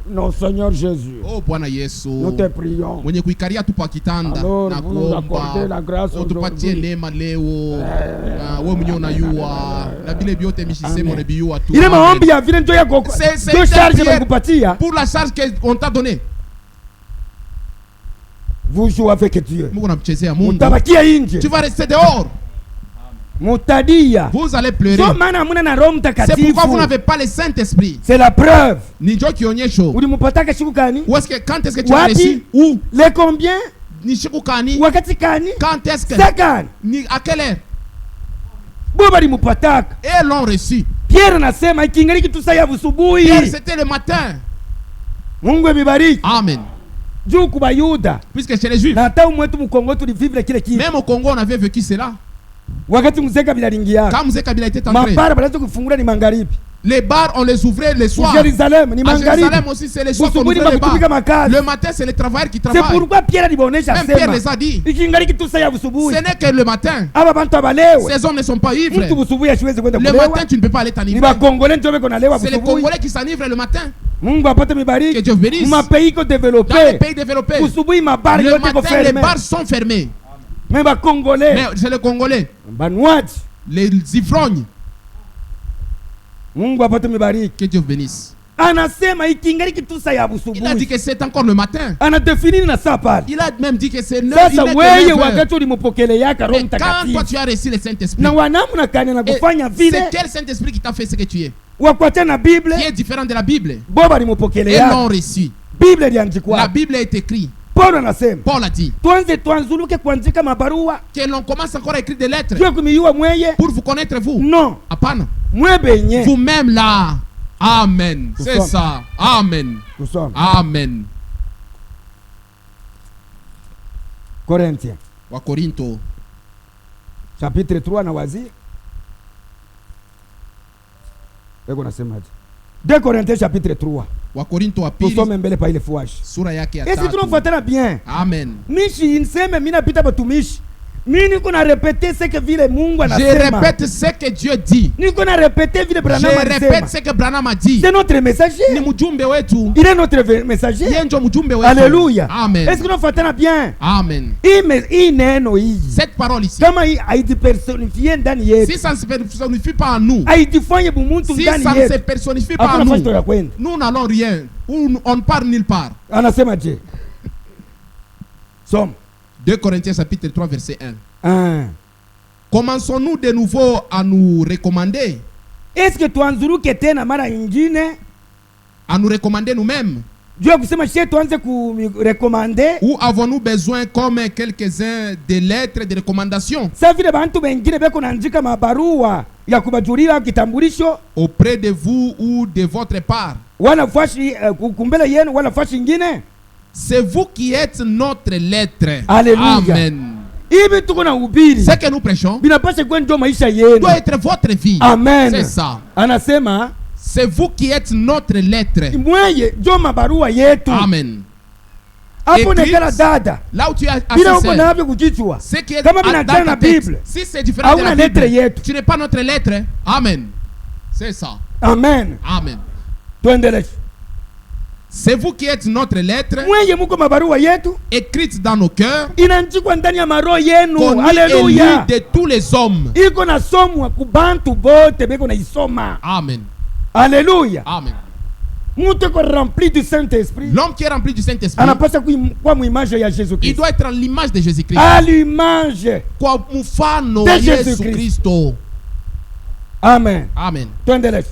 Non, Seigneur Jésus.
Oh Bwana Yesu,
Nous te prions.
mwenye kuikaria tu kwa kitanda
Alors,
na
vous nous accordez la grâce
kuomba utupatie
aujourd'hui.
neema leo. Wewe mwenyewe unayua na vile vyote mishisemo
Amen.
unabijua tu.
Ile
Amen.
maombi ya vile ndio yako.
C'est
Ndio
une
charge
prière
balikupatia.
pour la charge qu'on t'a donnée.
Vous jouez avec Dieu.
Mungu anamchezea Mungu.
Mutabakia nje.
Tu vas rester dehors.
Mutadia.
Vous allez pleurer.
So maana hamuna na Roho
C'est
Mtakatifu.
pourquoi vous n'avez pas le Saint-Esprit.
C'est la preuve.
Ni njoo kionyesho.
Ulimpataka siku gani?
Où est-ce que quand est-ce que tu as
Wapi?
reçu? Où?
Le combien?
Ni siku kani?
Wakati kani?
Quand est-ce que?
Sakani.
Ni à quelle heure?
Bo balimpataka.
Et l'ont reçu.
Pierre anasema ikingaliki tu saa ya
Hier,
busubuhi.
c'était le matin.
Mungu amebariki.
Amen.
Juu kuba Yuda.
Puisque chez les Juifs,
Na hata umwetu mkongo tulivivile kile kitu.
même au Congo, on avait vécu cela.
Wakati mzee Kabila aliingia.
Quand Mzee Kabila était entré,
Mapara balaanza kufungula ni magharibi.
les bars, on les ouvrait les soirs.
Jérusalem ni
À
magharibi.
Jérusalem aussi, c'est les soirs qu'on
Busubuhi
ouvrait les
bakupika
bars.
makazi.
Le matin, c'est les travailleurs qui
C'est
travaillent.
pourquoi Pierre alibonesha
Même Pierre
sema.
les a dit.
Ikingaliki tu saa ya
Ce
busubuhi.
n'est que le matin.
Aba bantu abalewe.
Ces hommes ne sont pas ivres.
Mtu busubuhi asiweze kwenda
Le
kulewa.
matin, tu ne peux pas aller
Ni
t'enivrer.
bakongole ndio beko nalewa
C'est les
busubuhi.
Congolais qui s'enivrent le matin.
Mungu apate
Que
mibariki.
Dieu bénisse.
Ma pays ko
Dans les
développé.
pays développés,
Busubuhi mabari
le
yote ko
matin, les
fermé.
bars sont fermés.
Mais bakongole.
Mais c'est les Congolais,
Banwaji.
les ivrognes.
Mungu apate mibariki.
Que Dieu bénisse.
Anasema ikingaliki tu saa ya
Il a dit
busubuhi.
que c'est encore le matin.
Anadefiniri na saa pale.
Il a même dit que c'est 9
Sasa weye
heures.
wakati ulimpokeleaka Roho
Mais quand toi
Mtakatifu
tu as reçu le Saint-Esprit,
na wanamna kani
et
anakufanya
c'est
vile
quel Saint-Esprit qui t'a fait ce que tu es?
wakuacha na Bible
Qui est différent de la Bible.
bo
Et
balimpokeleaka
l'ont reçu.
Bible
La
iliandikwa.
Bible est écrite.
Paulo anasema
Paul a dit
tuanze tuanzuluke kuandika mabarua
que l'on commence encore à écrire des lettres
juu ya kumiyua mweye
pour vous connaître vous.
no
Apana.
mwe benye
Vous-même là, Amen. C'est
sommes.
ça. Amen.
Tusome.
Amen.
Corinthiens
Wakorinto
chapitre 3 na wazia. Eko nasemaje? 2 Corinthiens chapitre 3.
Wakorinto wa pili
Tusome mbele pa ile fuashi.
sura yake ya
Esi
tatu.
tunafuatana bien.
Amen.
Mishi inseme mimi napita batumishi. Mimi niko na répéter ce que vile Mungu
Je
anasema.
répète ce que Dieu dit.
Niko na répéter vile
Je
Branham
répète
anasema.
ce que Branham a dit.
C'est notre messager.
Ni mjumbe wetu.
Il est notre messager.
Yeye ndio mjumbe wetu.
Alléluia.
Amen.
Est-ce que tunafuatana bien?
Amen.
Hii neno hii.
Cette parole ici,
Kama hii haijipersonifie ndani yetu.
si ça ne se personnifie pas en nous,
Haijifanye bumuntu
si
ndani
ça ne se
yetu.
personnifie pas en
Hakuna
nous,
fasi tutakwenda.
nous n'allons rien. On ne part nulle part.
Anasema je? Somme.
2 Corinthiens chapitre 3 verset 1. Commençons-nous de nouveau à nous recommander,
Est-ce que tuanzuruke tena mara nyingine?
à nous recommander nous-mêmes,
Juu ya kusema shetu tuanze kurekomande?
ou avons-nous besoin comme quelques-uns de lettres de recommandation
Sa vile bantu bengine beko naandika mabarua ya kubajulia kitambulisho
auprès de vous ou de votre part?
wala fashi kumbele yenu wala fashi ingine?
C'est vous qui êtes notre lettre.
Alléluia.
Amen.
Hivi tuko na ubiri.
Ce que nous prêchons
Binapasha kuwa ndio maisha yenu.
doit être votre vie.
Amen.
C'est ça.
Anasema
C'est vous qui êtes notre lettre.
mweye ndio mabarua yetu.
Amen.
Hapo
Écrite,
nekala dada.
là où tu as
Bila uko
assisté,
navyo kujichwa.
ce qui est
Kama
dans
binatana na
ta tête,
Bible.
si c'est différent de
Hauna
la
lettre
Bible,
yetu.
tu n'es pas notre lettre. Amen. C'est ça.
Amen.
Amen.
Tuendelee.
C'est vous qui êtes notre lettre,
Mweye muko mabarua yetu
écrite dans nos cœurs,
inaandikwa ndani ya maroho yenu.
connue et lue
Haleluya.
de tous les hommes.
Iko nasomwa kubantu bote beko naisoma.
Amen.
Haleluya.
Amen.
Mtu iko rempli du Saint-Esprit
L'homme qui est rempli du Saint-Esprit,
anapaswa kuwa muimage ya Jésus
il
Christ.
doit être à l'image de Jésus-Christ.
À l'image.
Kwa mfano
De
wa
Jésus
Yesu
Christ.
Kristo.
Amen.
Amen.
Tuendelee.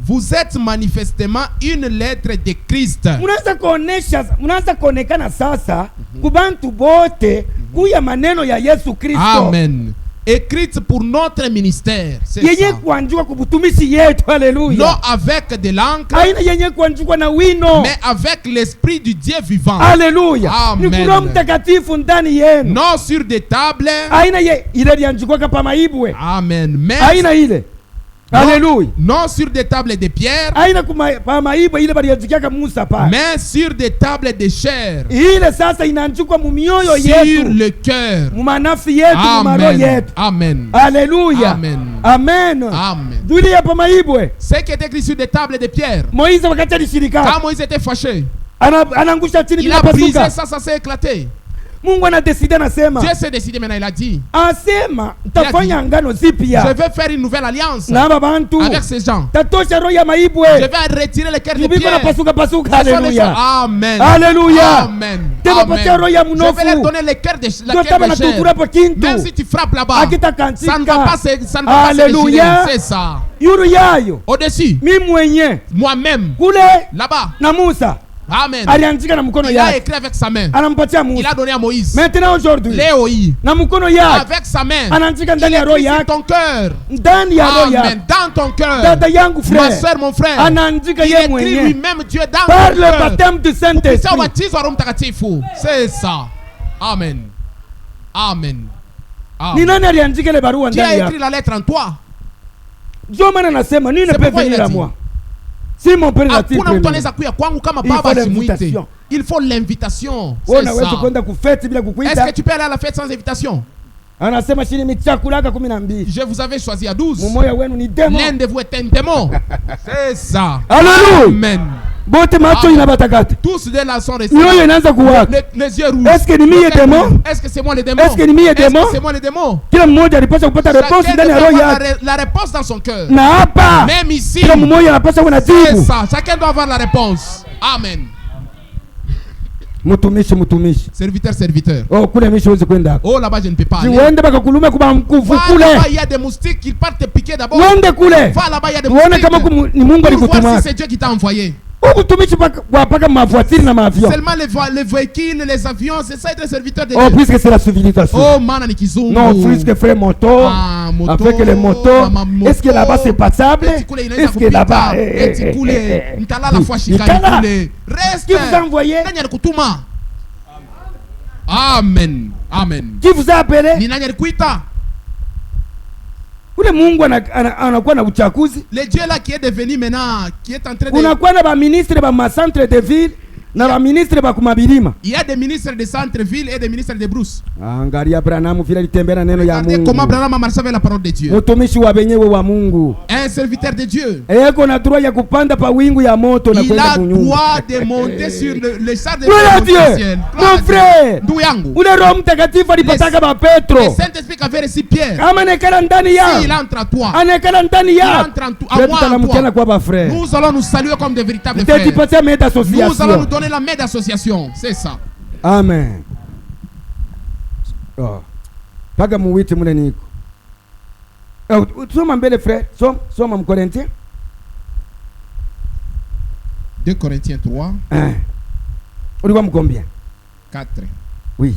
Vous êtes manifestement une lettre de Christ.
Munaanza kuonekana sasa kubantu bote kuya maneno ya Yesu Kristo.
Amen. Écrite pour notre ministère. C'est
Yenye
ça.
kuandikwa kubutumishi yetu.
Non
Haleluya.
avec de l'encre,
Aina yenye kuandikwa na wino.
mais avec l'esprit du Dieu vivant.
Haleluya.
Amen.
Ni Roho Mtakatifu ndani yenu.
Non sur des tables.
Aina ile iliandikwa kapa maibwe.
Amen. Mais
Aina ile. Haleluya.
non sur des tables de pierre,
Aina pa maibwe ile baliandikia Musa pa.
mais sur des tables de chair.
Ile sasa inaandikwa mu mioyo
Sur
yetu.
le cœur.
Mu manafsi yetu, mu maroho
Amen.
yetu.
Amen.
Haleluya.
Amen.
Amen.
Amen.
Duli ya pa maibwe.
Ce qui est écrit sur des tables de pierre.
Moïse wakati alishirika.
Quand Moïse était fâché,
Anaangusha chini
il
bila
a brisé
pasuka.
ça s'est éclaté.
Mungu anadeside anasema.
Dieu s'est décidé maintenant, il a dit,
Asema tafanya ngano zipya.
je vais faire une nouvelle alliance
Na aba bantu.
avec ces gens.
Tatosha roho ya
Je
maibwe.
vais retirer les cœurs de
Nibiko na
pierre.
pasuka pasuka.
Ce sont les
Haleluya.
choses. Amen.
Haleluya.
Amen.
Tena
Amen.
patia roho ya
Je vais
mnofu.
leur donner les cœurs de la
Ndio
cœur
taba
de
na
chair.
tutura pa kintu.
Même si tu frappes là-bas,
Akita
ça ne va
kantika.
pas ça ne va pas se
Haleluya.
déchirer. C'est ça.
Yuru yayo.
Au-dessus,
Mimi mwenye.
moi-même,
Kule
là-bas.
na Musa.
Amen.
Aliandika na mkono
Il a
yake.
écrit avec sa main.
Anampatia
Il
Musa.
a donné à Moïse.
Maintenant aujourd'hui.
Léo,
Na mkono yake.
avec sa main,
Anaandika
il
ndani ya roho
écrit sur
yake.
ton cœur.
Ndani ya roho yake.
Amen. Dans ton cœur.
Dada yangu
Ma
frère.
soeur, mon frère.
Anaandika
Il
yeye
écrit
mwenyewe.
lui-même Dieu dans
Par
ton
le
cœur.
baptême du
Kupitia
Saint-Esprit.
ubatizo wa Roho Mtakatifu. C'est ça. Amen. Amen.
Ni
Amen.
nani aliandika ile barua
Qui a
ndani
écrit
yake?
la lettre en toi?
Ndio maana nasema nini
C'est
peut
pourquoi il
venir
a
à
dit.
moi. Si mon père l'a dit
Hakuna mtu
premier.
anaweza kuja kwangu kama
Il
baba
faut
asimuite.
l'invitation.
Il faut l'invitation.
Wewe
C'est
unaweza
ça.
kwenda kufeti bila
Est-ce
kukuita.
que tu peux aller à la fête sans invitation?
Anasema chini michakulaka 12.
Je vous avais choisi à 12.
Mumoya wenu ni demo.
L'un de vous est un démon. C'est ça.
Alléluia.
Amen.
Bote macho
Amen.
inabatakata.
Tous de là sont restés.
Mioyo inaanza kuwaka.
Les yeux rouges.
Est-ce que ni mie démon?
Est-ce que c'est moi le démon?
Est-ce que ni mie
Est-ce
démon?
que c'est moi le démon?
Kila mmoja alipaswa kupata réponse
Chacun
ndani ya
doit
roho
avoir
yake.
la réponse dans son cœur.
Na hapa
Même ici,
kila mmoja anapaswa kuwa na
c'est
jibu.
ça. Chacun doit avoir la réponse. Amen.
Mtumishi.
Serviteur, serviteur.
Oh, kule mishi uweze kwenda.
Oh, là-bas, je ne peux pas aller.
Uende baka kulume kuba mkufu
Va
kule.
là-bas, il y a des moustiques qui partent te piquer d'abord.
Uende kule.
Va là-bas, il y a des
Tuone
moustiques.
kama ni Mungu
Pour voir
alikutuma.
si c'est Dieu qui t'a envoyé.
ubutumishi paka mavoitures na maavion.
Seulement les véhicules, les avions, c'est ça être serviteur de
Oh,
Dieu.
puisque c'est la civilisation.
Oh, mana ni kizungu.
Non, puisque frère moto,
Ah, moto,
avec les motos,
moto.
est-ce que là-bas c'est passable? Est-ce que là-bas
mtalala fois shikali kule. Reste.
Qui vous a envoyé?
Nani alikutuma? Amen. Amen.
Qui vous a appelé?
Ni nani alikuita?
Ule Mungu anakuwa na uchaguzi.
Le Dieu là qui est devenu maintenant, qui est en train de...
Unakuwa na ba ministre ba ma centre de ville na ba ministre ba kumabilima.
Il y a des ministres de centre-ville et des ministres de brousse.
Angalia Branham vile litembea neno ya
Regardez
Mungu.
comment Branham a marché avec la parole de Dieu.
Mutumishi wa benyewe wa Mungu.
Un serviteur de Dieu.
Eko na droit ya kupanda pa wingu ya moto na
Il
kwenda
a
kunyumba.
droit de monter sur le char de
Gloire à
monter
Dieu.
au ciel.
Mon frère.
Ndugu yangu.
Ule Roho Mtakatifu alipataka ba
Le
Petro.
Saint-Esprit avait reçu Pierre.
Kama nekala ndani
Si
ya.
il entre à toi,
Anekala ndani
il
ya.
entre à moi, à
Tutamkiana kwa
toi.
ba frère.
Nous allons nous saluer comme des véritables frères.
Mtatipatia maître
Nous allons nous
association.
donner la main d'association. C'est ça.
Amen. Oh. Paga muwiti mule niko. Soma mbele frère. Soma Mkorintien.
2 Corinthiens 3,
Ulikuwa mkombia?
4.
Oui.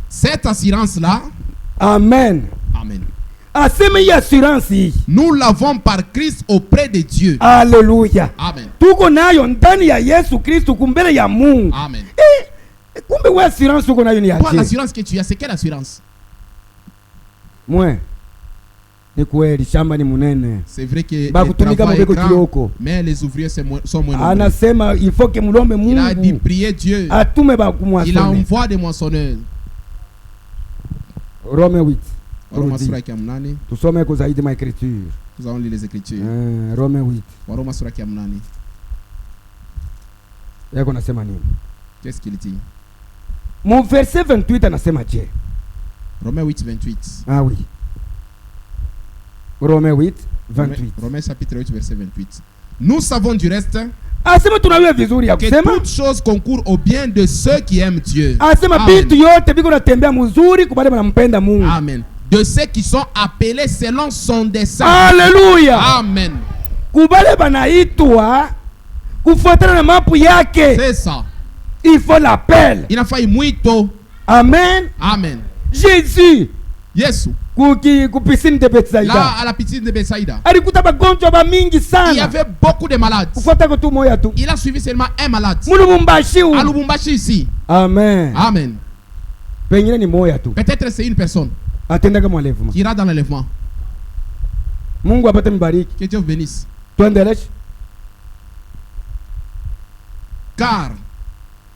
Cette assurance-là,
Amen.
amen.
Aseme hii assurance hii.
Nous l'avons par Christ auprès de Dieu.
Haleluya.
Amen.
Tuko nayo ndani ya Yesu Kristo kumbele ya Mungu.
Amen.
Kumbe wewe assurance uko nayo ni
Toi,
aje?
l'assurance que tu as, c'est quelle assurance?
Mwe. Ni kweli shamba ni munene.
C'est vrai que le
Bakutumika
travail est
mubeko
grand,
kioko.
mais les ouvriers sont moins nombreux.
Anasema il faut que mulombe
Il a dit
Mungu
prier Dieu.
atume ba
Il
kumwasone.
envoie des moissonneurs.
Rome 8.
Waroma sura ya 8.
Tusome kwa zaidi ma écriture.
Nous allons lire les Écritures.
Rome 8.
Waroma sura ya 8.
Yako nasema nini?
Qu'est-ce qu'il dit?
Mon verset 28 anasema je?
Romains 8, 28.
Ah oui. Rome 8, 28.
Romains chapitre 8, verset 28. Nous savons du reste
Asema tunajua vizuri ya
que
kusema.
toutes choses concourent au bien de ceux qui aiment Dieu.
Asema
Amen.
vitu yote biko natembea mzuri kwa wale wanampenda Mungu.
Amen. De ceux qui sont appelés selon son dessein.
Haleluya.
Amen.
Kubale banaitwa kufuatana na mapu yake.
C'est ça.
Il faut l'appel.
Il a failli muito.
Amen.
Amen.
Jésus
Yesu.
kupisini de Bethsaida.
Là, à la piscine de Bethsaida,
Alikuta bagonjwa ba mingi
il y
sana.
avait beaucoup de malades.
Kufuata kutu moya tu.
Il a suivi seulement un malade.
Mulumumbashi.
À Lubumbashi ici.
Amen.
Amen.
Pengine ni moya tu.
Peut-être c'est une personne
Atenda kama mwalevuma.
qui ira dans l'enlèvement.
Mungu apate mbariki.
Que Dieu vous bénisse.
Tuendeleshe.
Car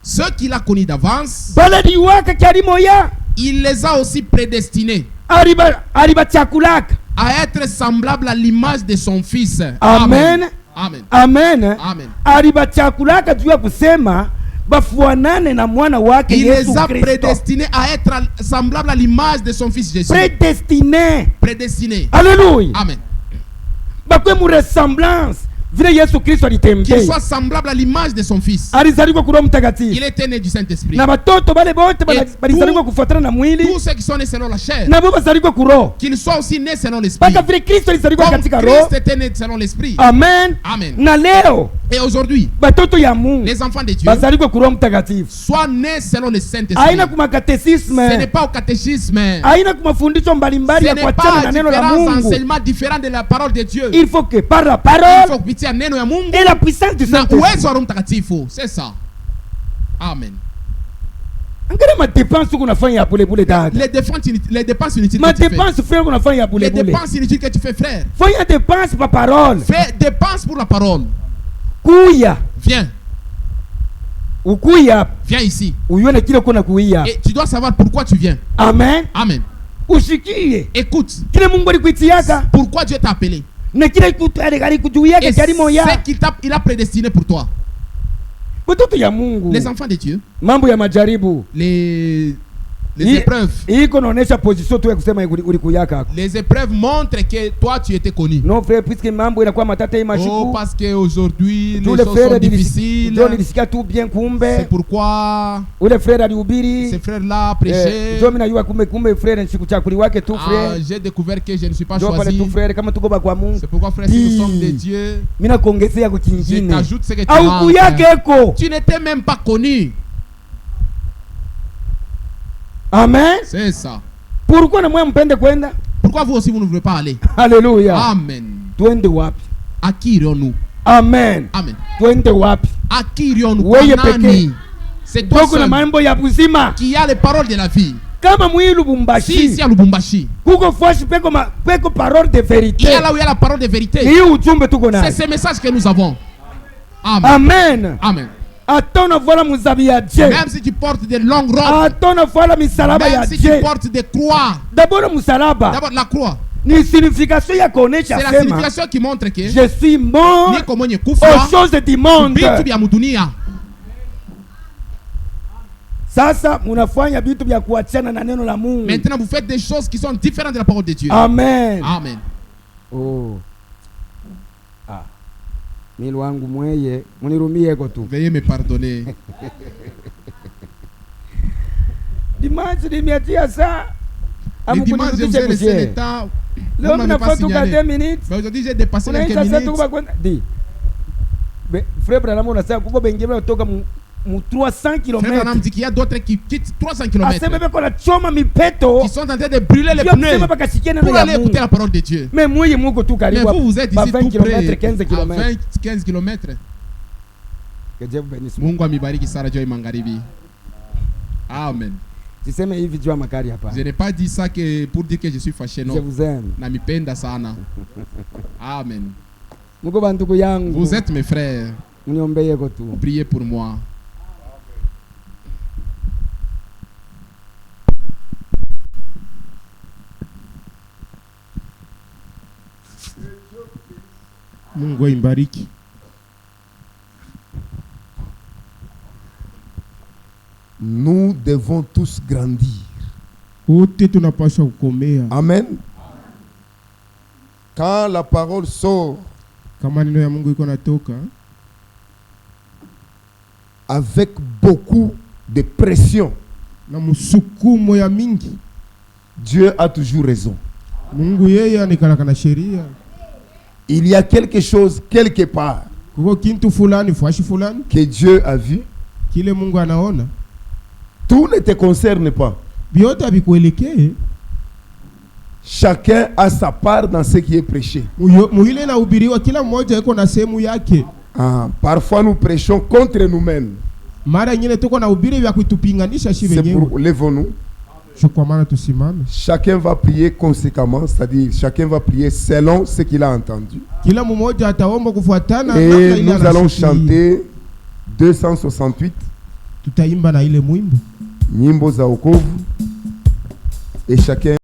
ceux qu'il a connus d'avance,
Baladi waka kyali moya.
il les a aussi prédestinés
Ariba chakulaka.
à être semblables à l'image de son fils.
Amen.
Amen.
Amen.
Amen.
Ariba chakulaka juu ya kusema bafuanane na mwana wake
Il
Yesu
les a
Kristo.
prédestinés à être semblables à l'image de son fils Jésus.
Prédestiné.
Prédestinés.
Alléluia.
Amen.
Bakwe mu ressemblance vile Yesu Kristo
Qu'il
alitembea.
soit semblable à l'image de son fils.
Alizaliwa kwa Roho Mtakatifu.
Il était né du Saint-Esprit.
Na batoto bale bote
Et
balizaliwa kufuatana na mwili.
Tous ceux qui sont nés selon la chair,
Na bo bazaliwa ku roho.
qu'ils soient aussi nés selon l'esprit.
Mpaka vile Kristo alizaliwa
Comme
katika roho.
Christ était né selon l'esprit.
Amen.
Amen.
Na leo
Et aujourd'hui,
batoto ya Mungu
les enfants de Dieu
bazaliwa ku Roho Mtakatifu.
soient nés selon le Saint-Esprit.
Haina kuma
Ce n'est
katekisme.
pas au catéchisme.
Haina kuma fundisho mbalimbali
Ce
ya
n'est
kuachana
pas
na neno la
différents
Mungu.
enseignements différents de la parole de Dieu.
Il faut que par la
Il
parole
faut kupitia neno ya Mungu
et la puissance du
na
Saint-Esprit.
uwezo wa Roho Mtakatifu. C'est ça. Amen.
Angalia madepense unafanya ya bule bule dada.
Les dépenses inutiles que tu fais.
Madepense frère unafanya ya bule
Les
bule.
dépenses inutiles que tu fais, frère.
Fanya dépense par parole.
Fais dépenses pour la parole.
Kuya.
Viens.
Ukuya.
Viens ici.
Uyone kile kuna kuia.
Et tu dois savoir pourquoi tu viens.
Amen.
Amen.
Ushikie.
Écoute.
Kile Mungu alikuitiaka.
Pourquoi Dieu t'a appelé.
Na kile alikujuiaka
Et
kyali moya.
c'est qu'il a prédestiné pour toi.
Watoto ya Mungu.
Les enfants de Dieu.
Mambo ya majaribu.
Les Les épreuves.
Iko naonesha position tu ya kusema ulikuyaka hako.
Les épreuves montrent que toi tu étais connu.
Non frère, puisque mambo inakuwa matata hii mashiku.
Oh, parce que aujourd'hui les
choses
sont difficiles.
Nilisikia tu bien kumbe.
C'est pourquoi
ule frère alihubiri.
Ce frère là prêchait.
Ndio mimi najua kumbe frère nishikuchakuli wake tu frère.
J'ai découvert que je ne suis pas
choisi.
choisi.
Tu frère kama tuko kwa Mungu.
C'est pourquoi frère, si nous sommes des dieux.
Mimi nakuongezea kwa kingine.
Je t'ajoute ce que tu
au kuyake eko.
Tu n'étais même pas connu.
Amen.
C'est ça.
Pourquoi na mwe mpende kwenda?
Pourquoi vous aussi vous ne voulez pas aller?
Alléluia.
Amen.
Twende wapi?
À qui irons-nous?
Amen.
Amen.
Twende wapi?
À qui irons-nous?
Wewe pekee.
C'est toi seul
mambo ya buzima
qui a les paroles de la vie.
Kama mwi Lubumbashi.
Si ici à Lubumbashi.
Kuko fashi peko parole de vérité.
Il y a là où il y a la parole de vérité.
C'est
ce message que nous avons. Amen.
Amen.
Amen.
Même
si tu portes des longues robes. Même si tu portes des croix.
D'abord
la croix.
C'est la signification
qui montre que
je suis mort aux choses du monde. Sasa munafanya vitu vya kuachana na neno la Mungu.
Maintenant vous faites des choses qui sont différentes de la parole de Dieu.
Amen.
Amen.
Oh. Ah. Mili wangu mweye, munirumie ko tu.
Veuillez me pardonner.
Dimanche nimetia saa.
Dimanche je vous ai laissé le temps.
Leo mnafaa tu 2 minutes.
Mais aujourd'hui j'ai dépassé les 5 minutes.
Di. Frère Branham unasema kuko bengine kutoka mu 300 km.
Frère Branham dit qu'il y a d'autres qui quittent 300 km.
Qui
sont en train de brûler les pneus pour aller écouter la parole de Dieu.
Mais vous
êtes ici
20 km, 15 km.
15 km. Mungu amibariki Sara Joy Mangaribi. Amen. Je n'ai pas dit ça que pour dire que je suis fâché, non.
Je vous aime.
Namipenda sana. Amen.
Vous
Vous êtes mes frères. Priez pour moi. Mungu imbariki.
Nous devons tous grandir. Amen. Quand la parole sort avec beaucoup de pression, Dieu a toujours raison. Il y a quelque chose quelque part que Dieu a vu. Tout ne te concerne pas. Chacun a sa part dans ce qui est prêché. Parfois nous prêchons contre nous-mêmes. C'est pour lèvons-nous. Chacun va prier conséquemment, c'est-à-dire chacun va prier selon ce qu'il a entendu. Et nous allons chanter 268 nyimbo za wokovu et chacun